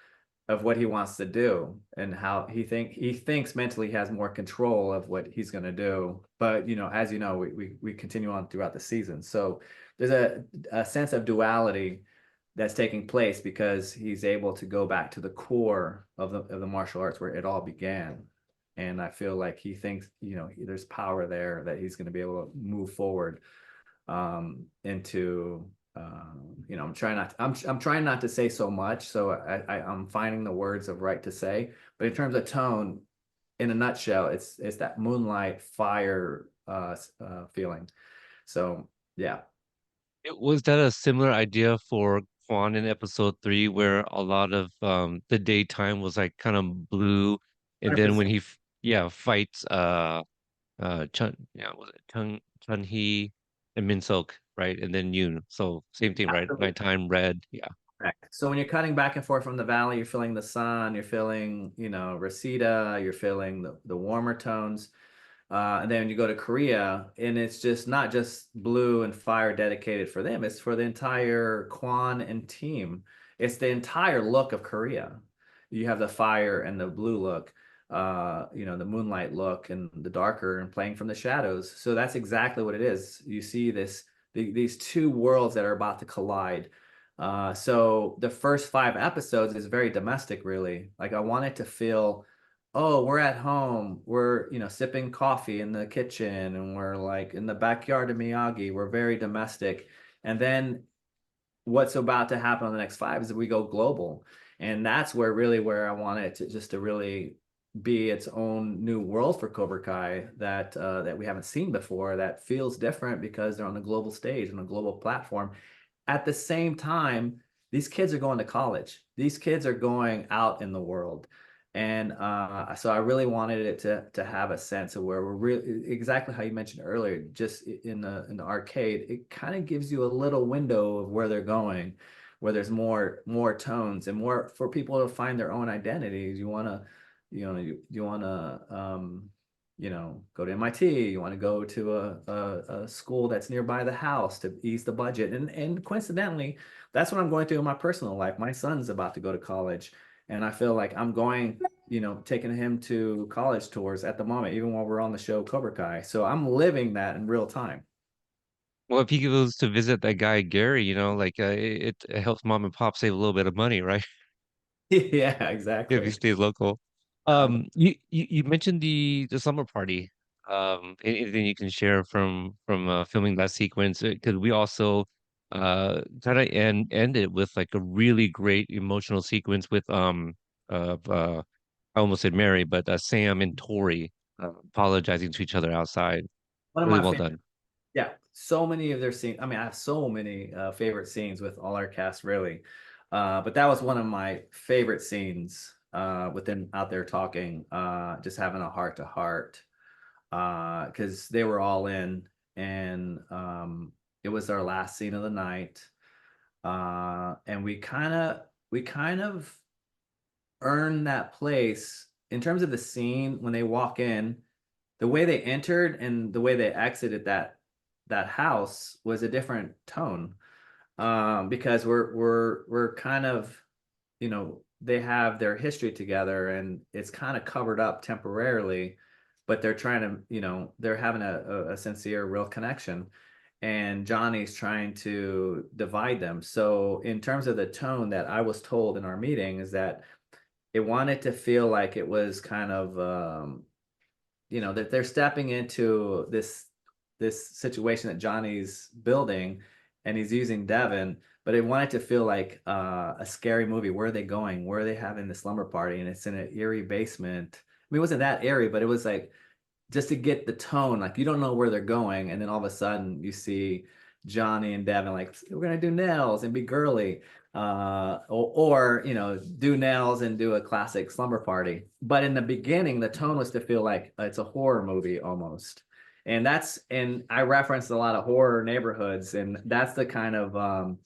what he wants to do, and how he thinks mentally he has more control of what he's going to do. But as we continue on throughout the season, so there's a sense of duality that's taking place, because he's able to go back to the core of the martial arts where it all began. And I feel like he thinks, there's power there that he's going to be able to move forward into. I'm trying not to say so much, so I'm finding the words of right to say. But in terms of tone, in a nutshell, it's that moonlight fire feeling. So yeah. Was that a similar idea for Quan in episode 3, where a lot of the daytime was like kind of blue, and then when 100%. he fights Chun, was it Chun Hee and Min Sok, right? And then Yoon. So same thing, right? Absolutely. Nighttime red. Yeah. Correct. So when you're cutting back and forth from the valley, you're feeling the sun, you're feeling, Reseda, you're feeling the warmer tones. And then you go to Korea, and it's just not just blue and fire dedicated for them. It's for the entire Kwan and team. It's the entire look of Korea. You have the fire and the blue look, the moonlight look, and the darker and playing from the shadows. So that's exactly what it is. You see these two worlds that are about to collide. So the first 5 episodes is very domestic, really. Like, I want it to feel, oh, we're at home. We're, sipping coffee in the kitchen, and we're like in the backyard of Miyagi. We're very domestic. And then what's about to happen on the next 5 is that we go global. And that's where I want it to really be its own new world for Cobra Kai that we haven't seen before, that feels different because they're on a global stage, on a global platform. At the same time, these kids are going to college. These kids are going out in the world. And so I really wanted it to have a sense of where we're really, exactly how you mentioned earlier, just in the arcade, it kind of gives you a little window of where they're going, where there's more tones and more for people to find their own identities. You want to go to MIT, you want to go to a school that's nearby the house to ease the budget. And coincidentally, that's what I'm going through in my personal life. My son's about to go to college, and I feel like I'm going, taking him to college tours at the moment, even while we're on the show Cobra Kai. So I'm living that in real time. Well, if he goes to visit that guy Gary, like it helps mom and pop save a little bit of money, right? Yeah, If he exactly. stays local. Um, You mentioned the slumber party. Anything you can share from filming that sequence? Because we also kind of ended with like a really great emotional sequence with of I almost said Mary, but Sam and Tori apologizing to each other outside. one of Really my well favorite. done. Yeah, so many of their scenes. I mean, I have so many favorite scenes with all our cast, really. But that was one of my favorite scenes with them out there talking, just having a heart to heart, because they were all in, and it was our last scene of the night, and we kind of earned that place in terms of the scene when they walk in. The way they entered and the way they exited that house was a different tone, because we're kind of, they have their history together and it's kind of covered up temporarily, but they're trying to, they're having a sincere real connection, and Johnny's trying to divide them. So in terms of the tone that I was told in our meeting is that it wanted to feel like it was kind of that they're stepping into this situation that Johnny's building, and he's using Devin, but it wanted to feel like a scary movie. Where are they going? Where are they having the slumber party? And it's in an eerie basement. I mean, it wasn't that eerie, but it was like just to get the tone, like you don't know where they're going, and then all of a sudden you see Johnny and Devin like, we're gonna do nails and be girly, or do nails and do a classic slumber party. But in the beginning, the tone was to feel like it's a horror movie almost, and I referenced a lot of horror neighborhoods, and that's the kind of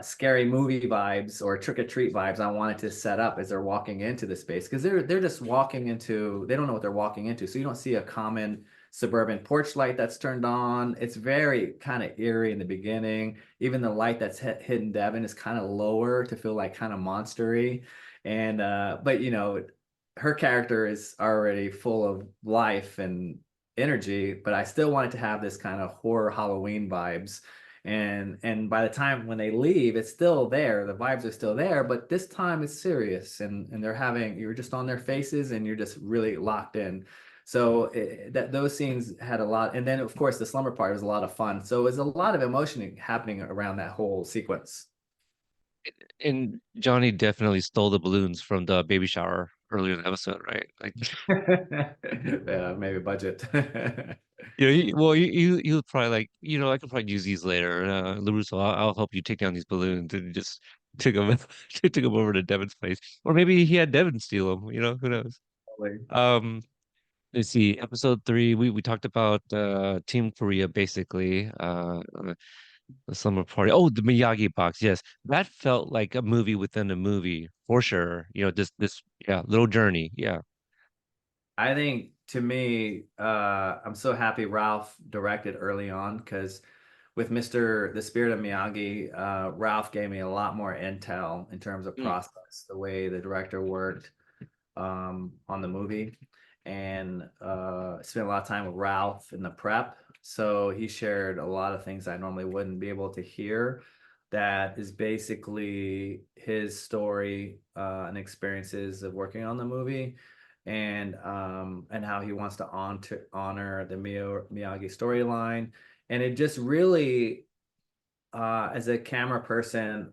scary movie vibes or trick or treat vibes I wanted to set up as they're walking into the space, because they're just walking into, they don't know what they're walking into. So you don't see a common suburban porch light that's turned on. It's very kind of eerie in the beginning. Even the light that's hidden Devin is kind of lower to feel like kind of monstery. And but her character is already full of life and energy, but I still wanted to have this kind of horror Halloween vibes. And by the time when they leave, it's still there, the vibes are still there, but this time it's serious, and you're just on their faces and you're just really locked in. So that those scenes had a lot, and then of course the slumber part was a lot of fun, so it was a lot of emotion happening around that whole sequence. And Johnny definitely stole the balloons from the baby shower earlier in the episode, right? Like, Yeah, maybe budget. well, you would probably like, I could probably use these later. LaRusso, I'll help you take down these balloons, and just took them, took them over to Devin's place, or maybe he had Devin steal them. Who knows? Um, let's see, episode 3, we talked about Team Korea basically. The slumber party. Oh, the Miyagi box. Yes, that felt like a movie within a movie for sure. This yeah, little journey. Yeah. I think to me, I'm so happy Ralph directed early on, because with Mr. The Spirit of Miyagi, Ralph gave me a lot more intel in terms of Mm. process, the way the director worked on the movie, and spent a lot of time with Ralph in the prep. So he shared a lot of things I normally wouldn't be able to hear. That is basically his story and experiences of working on the movie, and how he wants to honor the Miyagi storyline. And it just really, as a camera person,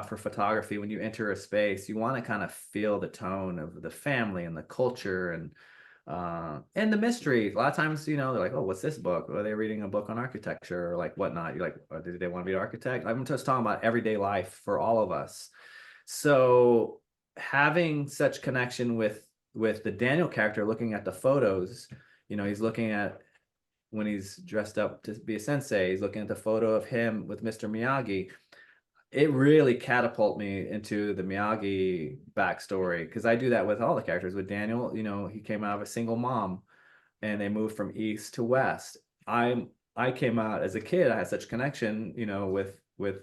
for photography, when you enter a space, you want to kind of feel the tone of the family and the culture and the mystery. A lot of times, you know, they're like, "Oh, what's this book?" Or are they reading a book on architecture or like whatnot? You're like, oh, "Did they want to be an architect?" I'm just talking about everyday life for all of us. So having such connection with the Daniel character, looking at the photos, you know, he's looking at when he's dressed up to be a sensei, he's looking at the photo of him with Mr. Miyagi. It really catapulted me into the Miyagi backstory because I do that with all the characters. With Daniel, you know, he came out of a single mom and they moved from east to west. I came out as a kid. I had such connection, you know, with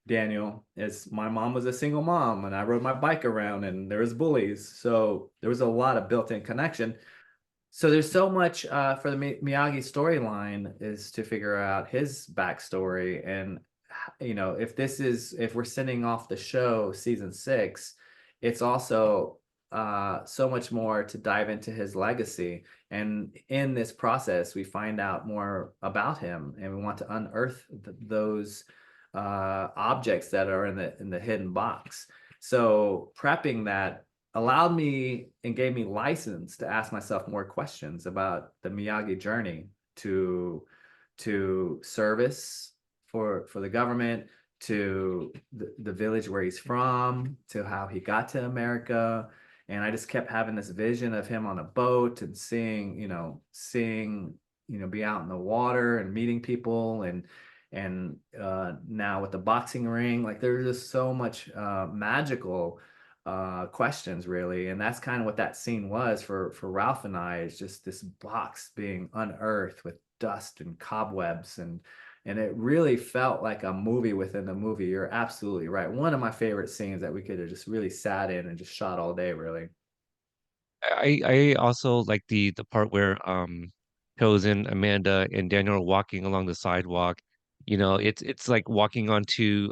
Daniel as my mom was a single mom and I rode my bike around and there was bullies. So there was a lot of built-in connection. So there's so much for the Miyagi storyline is to figure out his backstory and you know if we're sending off the show season 6, it's also so much more to dive into his legacy. And in this process, we find out more about him, and we want to unearth those objects that are in the hidden box. So prepping that allowed me and gave me license to ask myself more questions about the Miyagi journey to service for the government, to the village where he's from, to how he got to America. And I just kept having this vision of him on a boat and be out in the water and meeting people and now with the boxing ring, like there's just so much magical questions really. And that's kind of what that scene was for Ralph and I, is just this box being unearthed with dust and cobwebs, and it really felt like a movie within a movie. You're absolutely right. One of my favorite scenes that we could have just really sat in and just shot all day, really. I also like the part where Chosen, Amanda, and Daniel are walking along the sidewalk. You know, it's like walking onto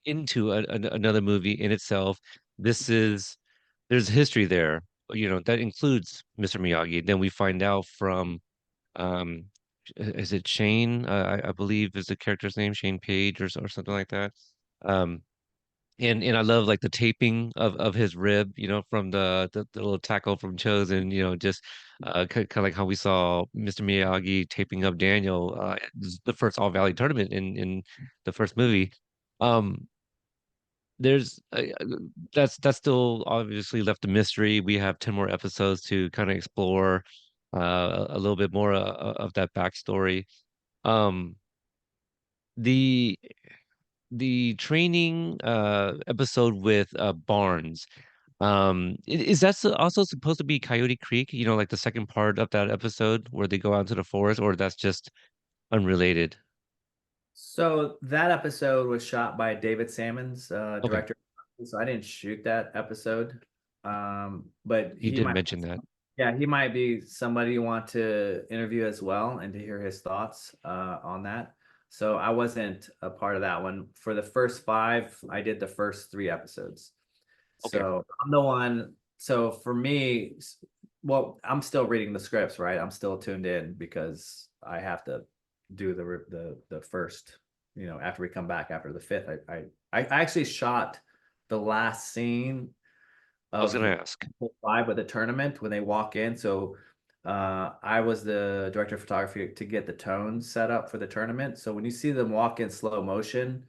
into another movie in itself. This is there's history there, you know, that includes Mr. Miyagi. Then we find out from um is it Shane? I believe is the character's name, Shane Page or something like that. Um and I love like the taping of his rib, you know, from the little tackle from Chosen, you know, just kind of like how we saw Mr. Miyagi taping up Daniel the first All Valley tournament in the first movie. Um, there's that's still obviously left a mystery. We have 10 more episodes to kind of explore a little bit more of that backstory. Um, the the training episode with Barnes. Is that also supposed to be Coyote Creek? You know, like the second part of that episode where they go out into the forest, or that's just unrelated? So that episode was shot by David Salmons, Okay, director. So I didn't shoot that episode, but you did mention that. yeah, he might be somebody you want to interview as well and to hear his thoughts on that. So I wasn't a part of that one. For the first 5, I did the first 3 episodes. Okay, So I'm the one. So for me, well, I'm still reading the scripts, right? I'm still tuned in because I have to do the first, you know, after we come back after the 5th. I actually shot the last scene I was of gonna the ask. vibe of the tournament when they walk in. So I was the director of photography to get the tones set up for the tournament. So when you see them walk in slow motion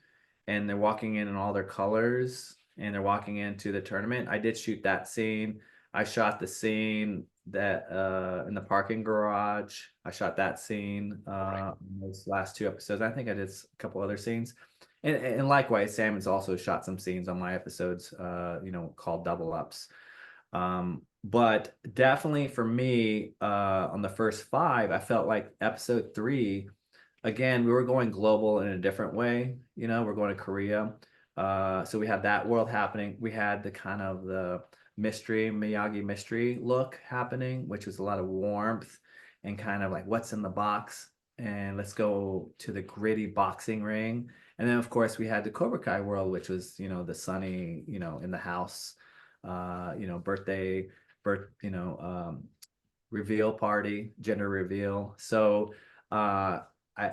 and they're walking in all their colors and they're walking into the tournament, I did shoot that scene. I shot the scene that in the parking garage. I shot that scene in those last 2 episodes. I think I did a couple other scenes. And likewise, Salmon's also shot some scenes on my episodes, called double ups. But definitely for me, on the first 5, I felt like episode 3, again, we were going global in a different way. You know, we're going to Korea. So we had that world happening. We had the kind of the Miyagi mystery look happening, which was a lot of warmth and kind of like what's in the box. And let's go to the gritty boxing ring. And then, of course, we had the Cobra Kai world, which was, you know, the sunny, you know, in the house, birthday, birth, reveal party, gender reveal. So uh,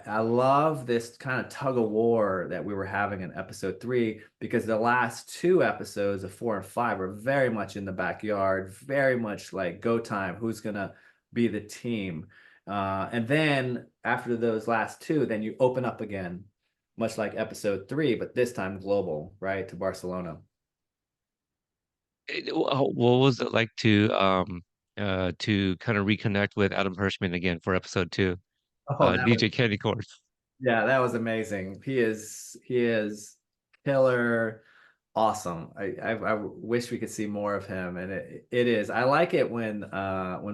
I love this kind of tug of war that we were having in episode three because the last two episodes of four and five are very much in the backyard, very much like go time, who's gonna be the team. And then after those last two, then you open up again, much like episode three, but this time global, right, to Barcelona. What was it like to kind of reconnect with Adam Hirschman again for episode two? Oh, that was DJ Candy Corn. yeah, that was amazing. He is killer, awesome. I wish we could see more of him, and it is. I like it when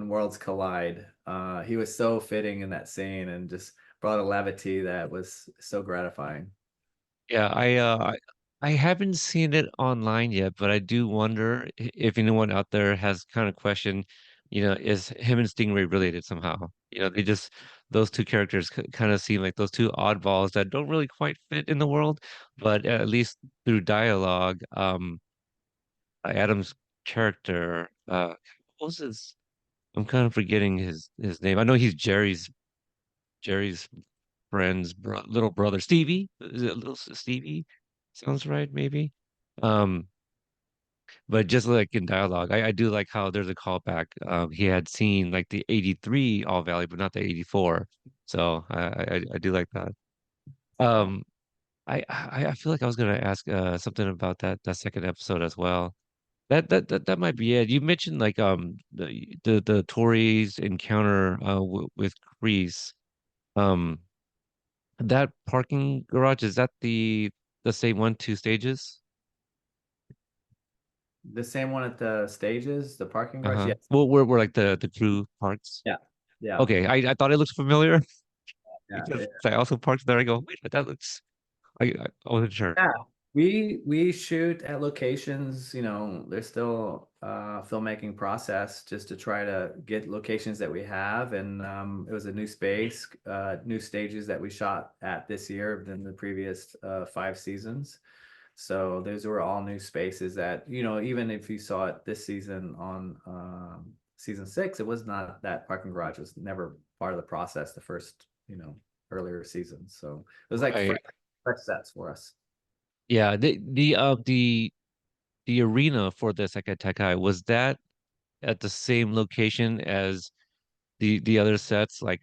worlds collide. He was so fitting in that scene and just brought a levity that was so gratifying. Yeah, I haven't seen it online yet, but I do wonder if anyone out there has kind of questioned, is him and Stingray related somehow? They just those two characters kind of seem like those two oddballs that don't really quite fit in the world, but at least through dialogue, Adam's character, what was his? I'm kind of forgetting his name. I know he's Jerry's friend's little brother, Stevie. Is it little Stevie? Sounds right, maybe. Um, but just like in dialogue, I do like how there's a callback. He had seen like the 83 All Valley, but not the 84. So I do like that. Yeah. Um, I feel like I was gonna ask something about that second episode as well. That might be it. You mentioned like the Tories encounter w with Kreese. Um, that parking garage, is that the same one, two stages? The same one at the stages, the parking garage. Uh-huh. Yes. Well, where like the crew parks. Yeah. Yeah. Okay, I thought it looked familiar Yeah. because I also parked there. I go, wait, but that looks. I wasn't sure. Yeah, we shoot at locations, there's still filmmaking process just to try to get locations that we have. And it was a new space, new stages that we shot at this year than the previous five seasons. So those were all new spaces that, even if you saw it this season on season six, it was not that parking garage was never part of the process the first, earlier seasons. So it was like Right. fresh sets for us. Yeah. The arena for the Sekai was that at the same location as the other sets, Well,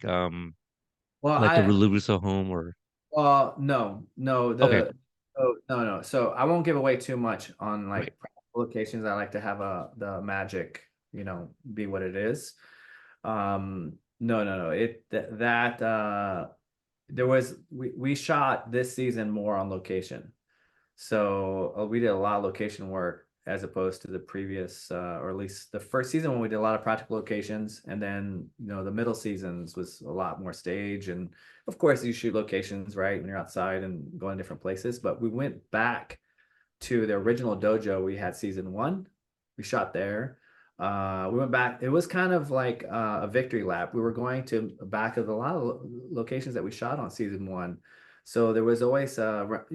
like the Russo home or no, no, okay, oh, no, no. So I won't give away too much on right. like practical locations. I like to have the magic, be what it is. No, no, no. There was we shot this season more on location. So we did a lot of location work as opposed to the previous, or at least the first season when we did a lot of practical locations, and then the middle seasons was a lot more stage, and of course you shoot locations right when you're outside and going different places. But we went back to the original dojo we had season one. We shot there. We went back. It was kind of like a victory lap. We were going to back of a lot of locations that we shot on season one. So there was always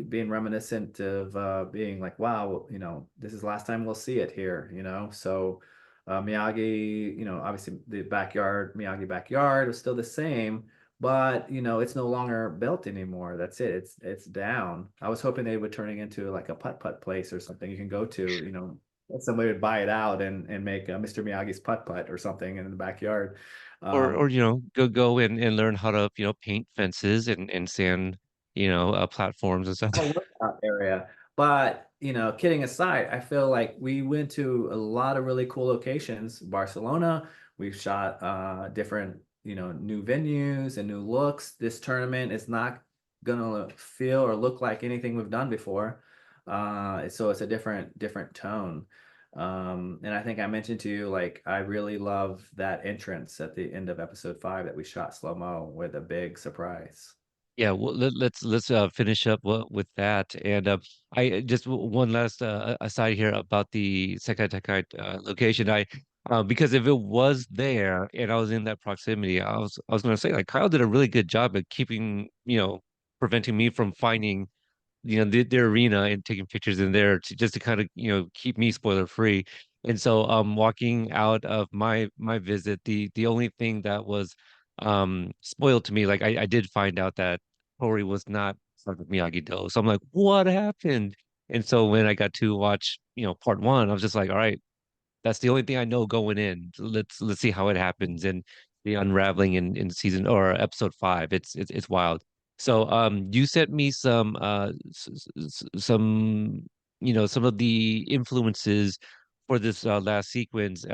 being reminiscent of being like, wow, this is the last time we'll see it here, So Miyagi, obviously the backyard, Miyagi backyard was still the same, but it's no longer built anymore. That's it. It's down. I was hoping they would turning into like a putt-putt place or something you can go to, somebody would buy it out and make Mr. Miyagi's putt-putt or something in the backyard. Or Um, go and learn how to paint fences and sand platforms and stuff. a workout area. But, kidding aside, I feel like we went to a lot of really cool locations. Barcelona, we've shot different, new venues and new looks. This tournament is not gonna feel or look like anything we've done before. So it's a different tone. And I think I mentioned to you, like, I really love that entrance at the end of episode five that we shot slow-mo with a big surprise. Yeah, well, let's finish up with that. And I just one last aside here about the Sekai Takai location. Because if it was there and I was in that proximity, I was going to say like Kyle did a really good job at keeping preventing me from finding the arena and taking pictures in there just to kind of keep me spoiler free. And so walking out of my visit, the only thing that was spoiled to me. Like I did find out that Tori was not part of Miyagi-Do. So I'm like, what happened? And so when I got to watch, part one, I was just like, all right, that's the only thing I know going in. Let's see how it happens and the unraveling in season or episode five. It's wild. So you sent me some some of the influences for this last sequence.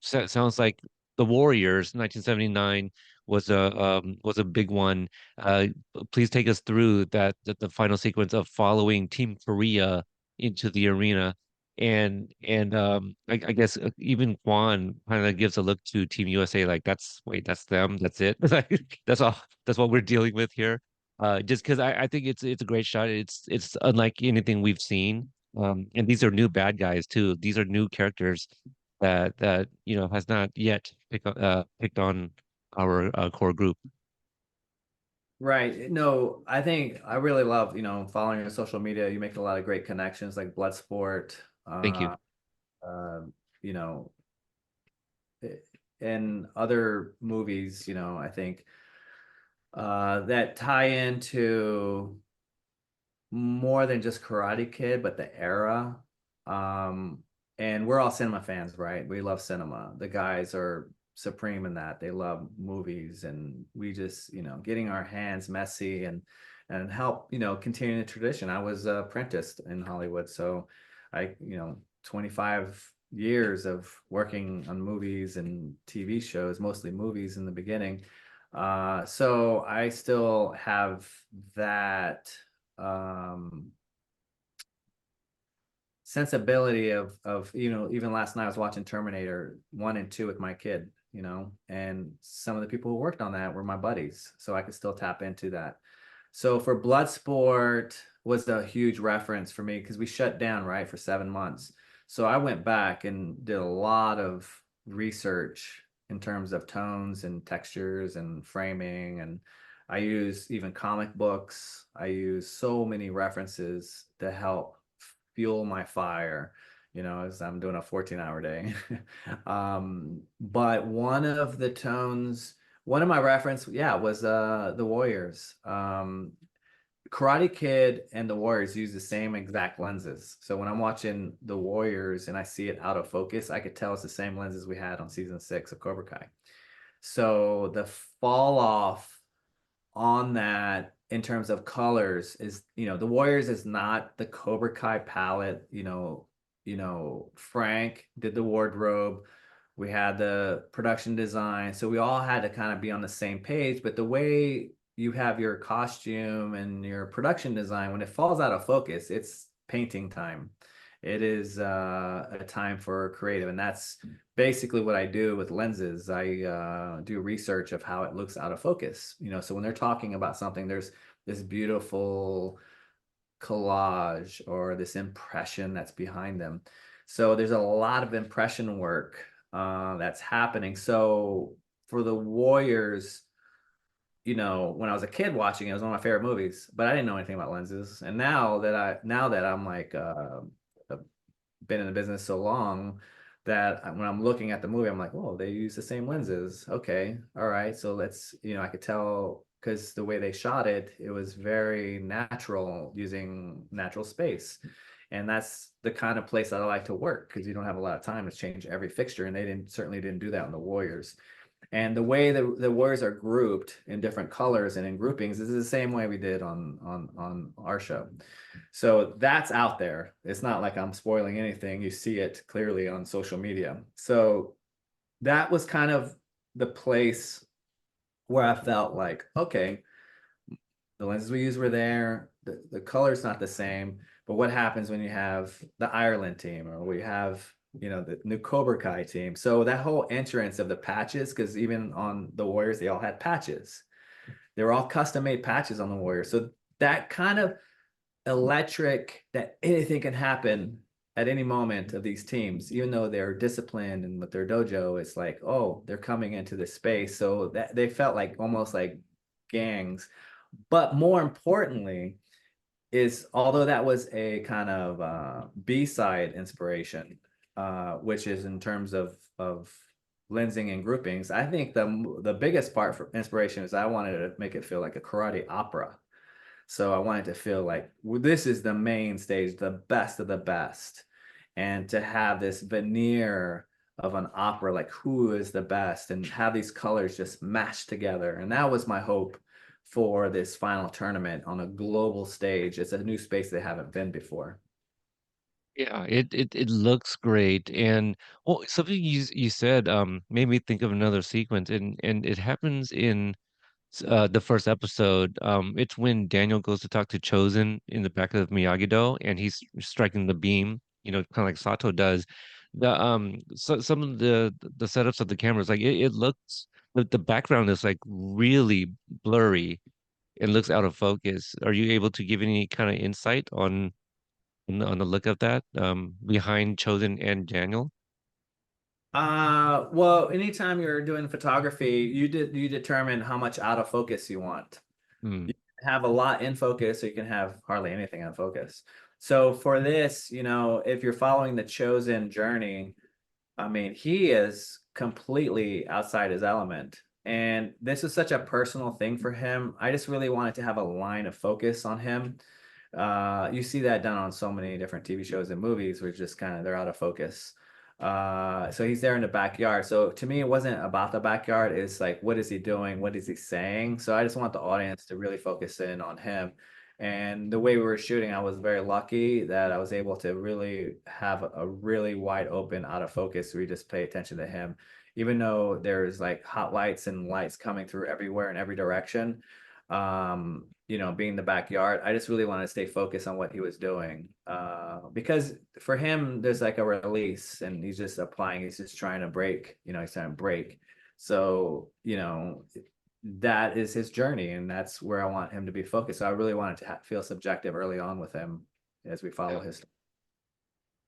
Sounds like the Warriors, 1979 was a big one. Uh, please take us through the final sequence of following Team Korea into the arena, and I guess even Kwan kind of gives a look to Team USA, like that's them, that's it, like that's what we're dealing with here. Just because I think it's a great shot. It's unlike anything we've seen. And these are new bad guys too. These are new characters that has not yet picked on our core group. Right. No, I think I really love, following your social media. You make a lot of great connections like Bloodsport, Thank you. uh, you know, and other movies, I think that tie into more than just Karate Kid, but the era. Um, and we're all cinema fans, right? We love cinema. The guys are supreme in that. They love movies, and we just, getting our hands messy and help, continue the tradition. I was apprenticed in Hollywood, so 25 years of working on movies and TV shows, mostly movies in the beginning. So I still have that um sensibility of even last night I was watching Terminator 1 and 2 with my kid, and some of the people who worked on that were my buddies, so I could still tap into that. So for Bloodsport was a huge reference for me because we shut down, right, for 7 months. So I went back and did a lot of research in terms of tones and textures and framing, and I use even comic books. I use so many references to help fuel my fire, as I'm doing a 14-hour day. But one of my reference, yeah, was the Warriors. Karate Kid and the Warriors use the same exact lenses. So when I'm watching the Warriors and I see it out of focus, I could tell it's the same lenses we had on season 6 of Cobra Kai. So the fall off on that in terms of colors is, the Warriors is not the Cobra Kai palette. Frank did the wardrobe. We had the production design. So we all had to kind of be on the same page. But the way you have your costume and your production design, when it falls out of focus, it's painting time. It is a time for creative, and that's basically what I do with lenses. I do research of how it looks out of focus. So when they're talking about something, there's this beautiful collage or this impression that's behind them. So there's a lot of impression work that's happening. So for the Warriors, when I was a kid watching it, it was one of my favorite movies, but I didn't know anything about lenses. And now that I'm like been in the business so long that when I'm looking at the movie, I'm like, oh, they use the same lenses. Okay, all right. So let's, I could tell because the way they shot it, it was very natural using natural space. And that's the kind of place I like to work because you don't have a lot of time to change every fixture. And they certainly didn't do that on the Warriors. And the way the Warriors are grouped in different colors and in groupings is the same way we did on our show. So that's out there. It's not like I'm spoiling anything. You see it clearly on social media. So that was kind of the place where I felt like, okay, the lenses we used were there. The color's not the same. But what happens when you have the Ireland team or we have, the new Cobra Kai team? So that whole entrance of the patches, because even on the Warriors, they all had patches. They were all custom made patches on the Warriors. So that kind of electric that anything can happen at any moment of these teams, even though they're disciplined and with their dojo, it's like, oh, they're coming into this space. So that they felt like almost like gangs. But more importantly, is although that was a kind of B-side inspiration, which is in terms of lensing and groupings. I think the biggest part for inspiration is I wanted to make it feel like a karate opera. So I wanted to feel like this is the main stage, the best of the best. And to have this veneer of an opera, like who is the best, and have these colors just mashed together. And that was my hope for this final tournament on a global stage. It's a new space they haven't been before. Yeah, it looks great. And well, something you said made me think of another sequence, and it happens in the first episode. It's when Daniel goes to talk to Chosen in the back of Miyagi-Do, and he's striking the beam, kind of like Sato does. Some of the setups of the cameras, like it looks, the background is like really blurry and looks out of focus. Are you able to give any kind of insight on the look of that behind Chosen and Daniel? Well, anytime you're doing photography, you determine how much out of focus you want. Hmm. You can have a lot in focus, or you can have hardly anything in focus. So for this, if you're following the chosen journey, I mean, he is completely outside his element. And this is such a personal thing for him. I just really wanted to have a line of focus on him. You see that done on so many different TV shows and movies where just kind of they're out of focus. So he's there in the backyard. So to me, it wasn't about the backyard. It's like, what is he doing? What is he saying? So I just want the audience to really focus in on him. And the way we were shooting, I was very lucky that I was able to really have a really wide open out of focus. We just pay attention to him, even though there's like hot lights and lights coming through everywhere in every direction. Being the backyard, I just really wanted to stay focused on what he was doing. Because for him, there's like a release and he's just applying, he's just trying to break, he's trying to break. So, that is his journey, and that's where I want him to be focused. So I really wanted to feel subjective early on with him as we follow his.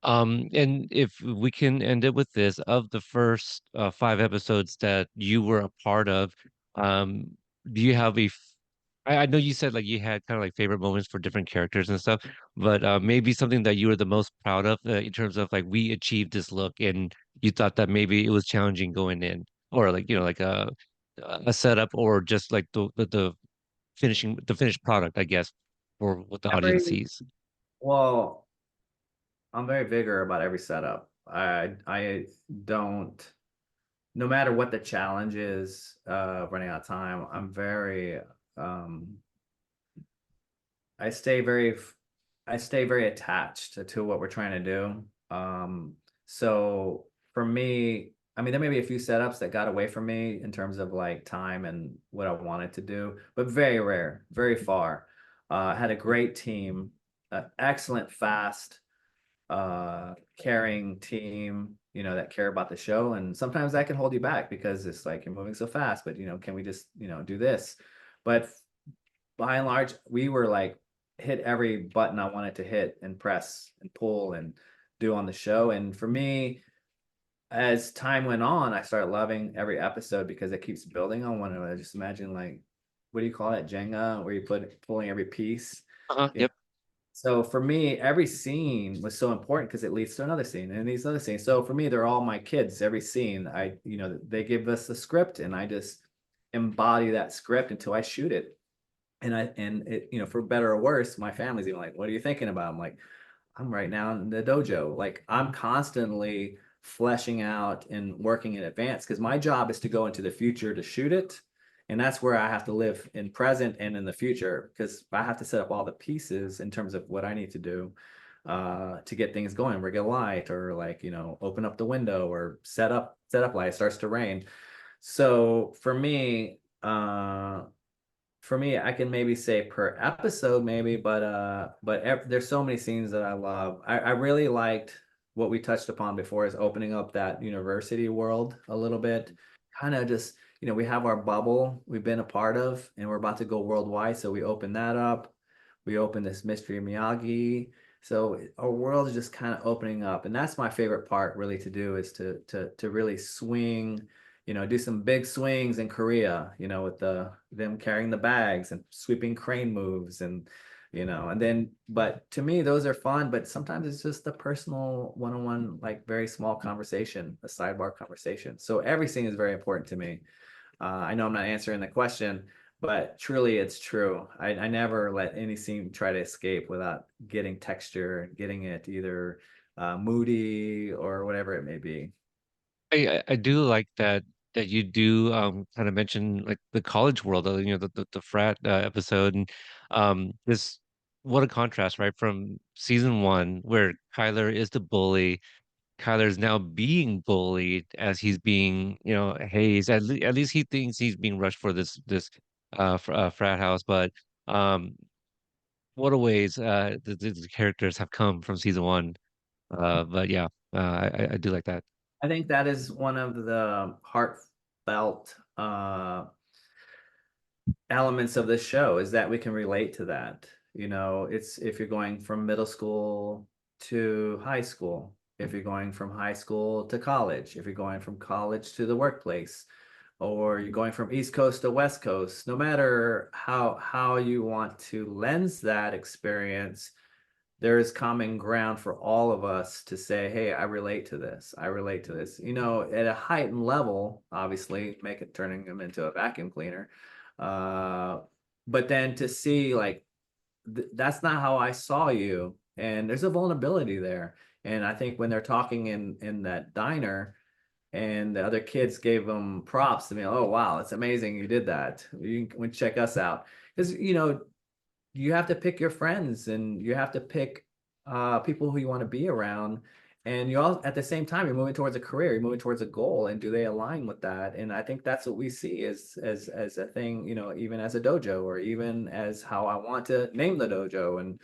And if we can end it with this, of the first five episodes that you were a part of, um, do you have I know you said like you had kind of like favorite moments for different characters and stuff, but maybe something that you were the most proud of in terms of like we achieved this look, and you thought that maybe it was challenging going in, or like like a setup, or just like the finished product, I guess, for what the audience Every sees. well, I'm very vigorous about every setup. I don't, no matter what the challenge is, running out of time, um I stay very I stay very attached to what we're trying to do. So for me, I mean, there may be a few setups that got away from me in terms of like time and what I wanted to do, but very rare, very far. Had a great team, excellent, fast, caring team, that care about the show. And sometimes that can hold you back because it's like you're moving so fast, but can we just, do this? But by and large, we were like hit every button I wanted to hit and press and pull and do on the show. And for me, as time went on, I started loving every episode because it keeps building on one another. Just imagine like, what do you call it, Jenga, where you put pulling every piece. You know? Yep. So for me, every scene was so important because it leads to another scene and these other scenes. So for me, they're all my kids. Every scene, they give us the script and I just embody that script until I shoot it. And it, for better or worse, my family's even like, what are you thinking about? I'm like, I'm right now in the dojo. Like I'm constantly fleshing out and working in advance because my job is to go into the future to shoot it. And that's where I have to live in present and in the future because I have to set up all the pieces in terms of what I need to do to get things going, rig a light or like, open up the window or set up light. It starts to rain. So for me, I can maybe say per episode, maybe, but there's so many scenes that I love. I really liked what we touched upon before is opening up that university world a little bit. Kind of just, we have our bubble we've been a part of, and we're about to go worldwide. So we open that up. We open this Mystery Miyagi. So our world is just kind of opening up, and that's my favorite part, really, to do is to really swing, do some big swings in Korea, with them carrying the bags and sweeping crane moves and And then, but to me, those are fun, but sometimes it's just a personal one-on-one, like very small conversation, a sidebar conversation. So every scene is very important to me. I know I'm not answering the question, but truly it's true. I never let any scene try to escape without getting texture, getting it either moody or whatever it may be. I do like that you do kind of mention like the college world, the frat episode, and this what a contrast, right? From season one where Kyler is the bully. Kyler's now being bullied as he's being, hazed. At least he thinks he's being rushed for this frat house. But um, what a ways the characters have come from season one. But yeah, I do like that. I think that is one of the heartfelt elements of this show is that we can relate to that. It's if you're going from middle school to high school, if you're going from high school to college, if you're going from college to the workplace, or you're going from East Coast to West Coast, no matter how you want to lens that experience, there is common ground for all of us to say, hey, I relate to this. I relate to this. At a heightened level, obviously, make it turning them into a vacuum cleaner. Uh, but then to see like that's not how I saw you, and there's a vulnerability there. And I think when they're talking in that diner, and the other kids gave them props to me, oh wow, it's amazing you did that. You can check us out because you have to pick your friends and you have to pick people who you want to be around. And you all at the same time, you're moving towards a career, you're moving towards a goal, and do they align with that? And I think that's what we see as a thing, even as a dojo, or even as how I want to name the dojo. And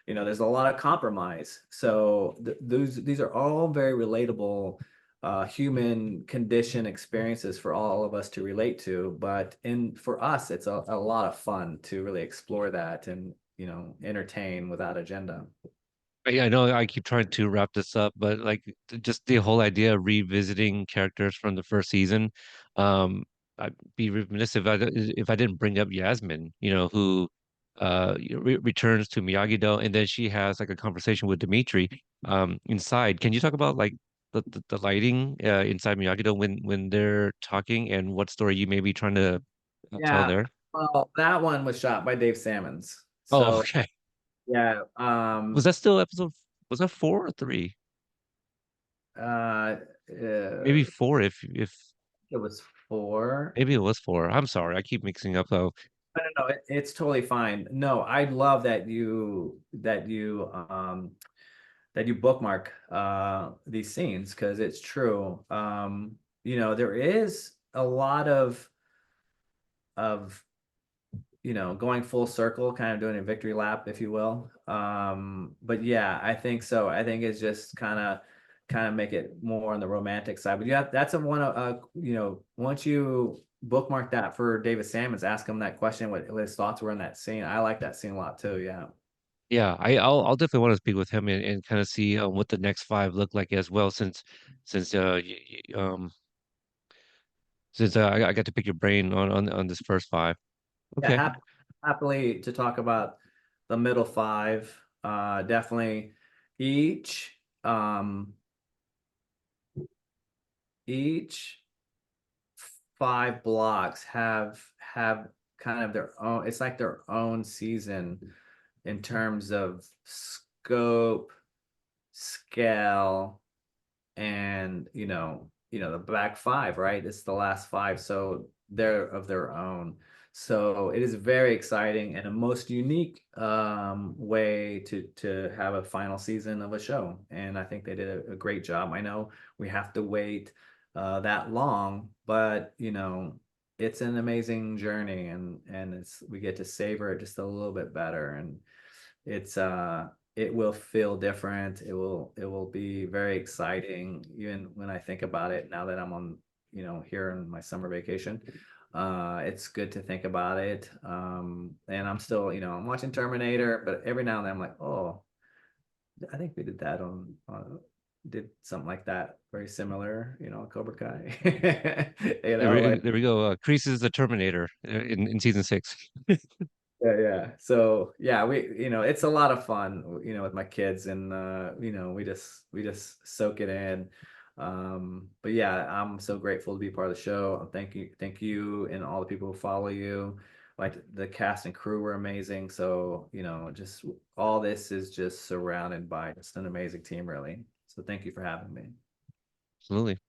there's a lot of compromise. So these are all very relatable human condition experiences for all of us to relate to. But for us, it's a lot of fun to really explore that and entertain without agenda. Yeah, I know I keep trying to wrap this up, but like just the whole idea of revisiting characters from the first season, um, I'd be remiss if I didn't bring up Yasmin, who returns to Miyagi-Do, and then she has like a conversation with Dimitri inside. Can you talk about like the lighting inside Miyagi-Do when they're talking, and what story you may be trying to tell Yeah, there? well, that one was shot by Dave Salmons. Oh, So okay. yeah, Was that still episode? Was that four or three? uh, Maybe uh, four if it was four. maybe it was four. I'm sorry, I keep mixing up though. No, it's totally fine. No, I love that you bookmark these scenes because it's true. There is a lot of going full circle, kind of doing a victory lap, if you will. But yeah, I think so. I think it's just kind of make it more on the romantic side. But yeah, that's a one. Once you bookmark that for David Salmons, ask him that question, what his thoughts were on that scene. I like that scene a lot too. Yeah. Yeah, I'll definitely want to speak with him and kind of see what the next five look like as well, since I got to pick your brain on this first five. Yeah, Okay. happily to talk about the middle five. Definitely each um each five blocks have kind of their own, it's like their own season in terms of scope, scale, and the back five, right? It's the last five, so they're of their own. So it is very exciting and a most unique way to have a final season of a show, and I think they did a great job. I know we have to wait that long, but it's an amazing journey, and we get to savor it just a little bit better. And it's it will feel different. It will be very exciting even when I think about it now that I'm on, here in my summer vacation. It's good to think about it. And I'm still, I'm watching Terminator, but every now and then I'm like, oh, I think we did that did something like that, very similar, Cobra Kai. There Like we go. Kreese is the Terminator in season six. Yeah. So yeah, it's a lot of fun, with my kids, and we just soak it in. But yeah, I'm so grateful to be part of the show. Thank you, and all the people who follow you. Like the cast and crew were amazing. So, just all this is just surrounded by just an amazing team, really. So thank you for having me. Absolutely.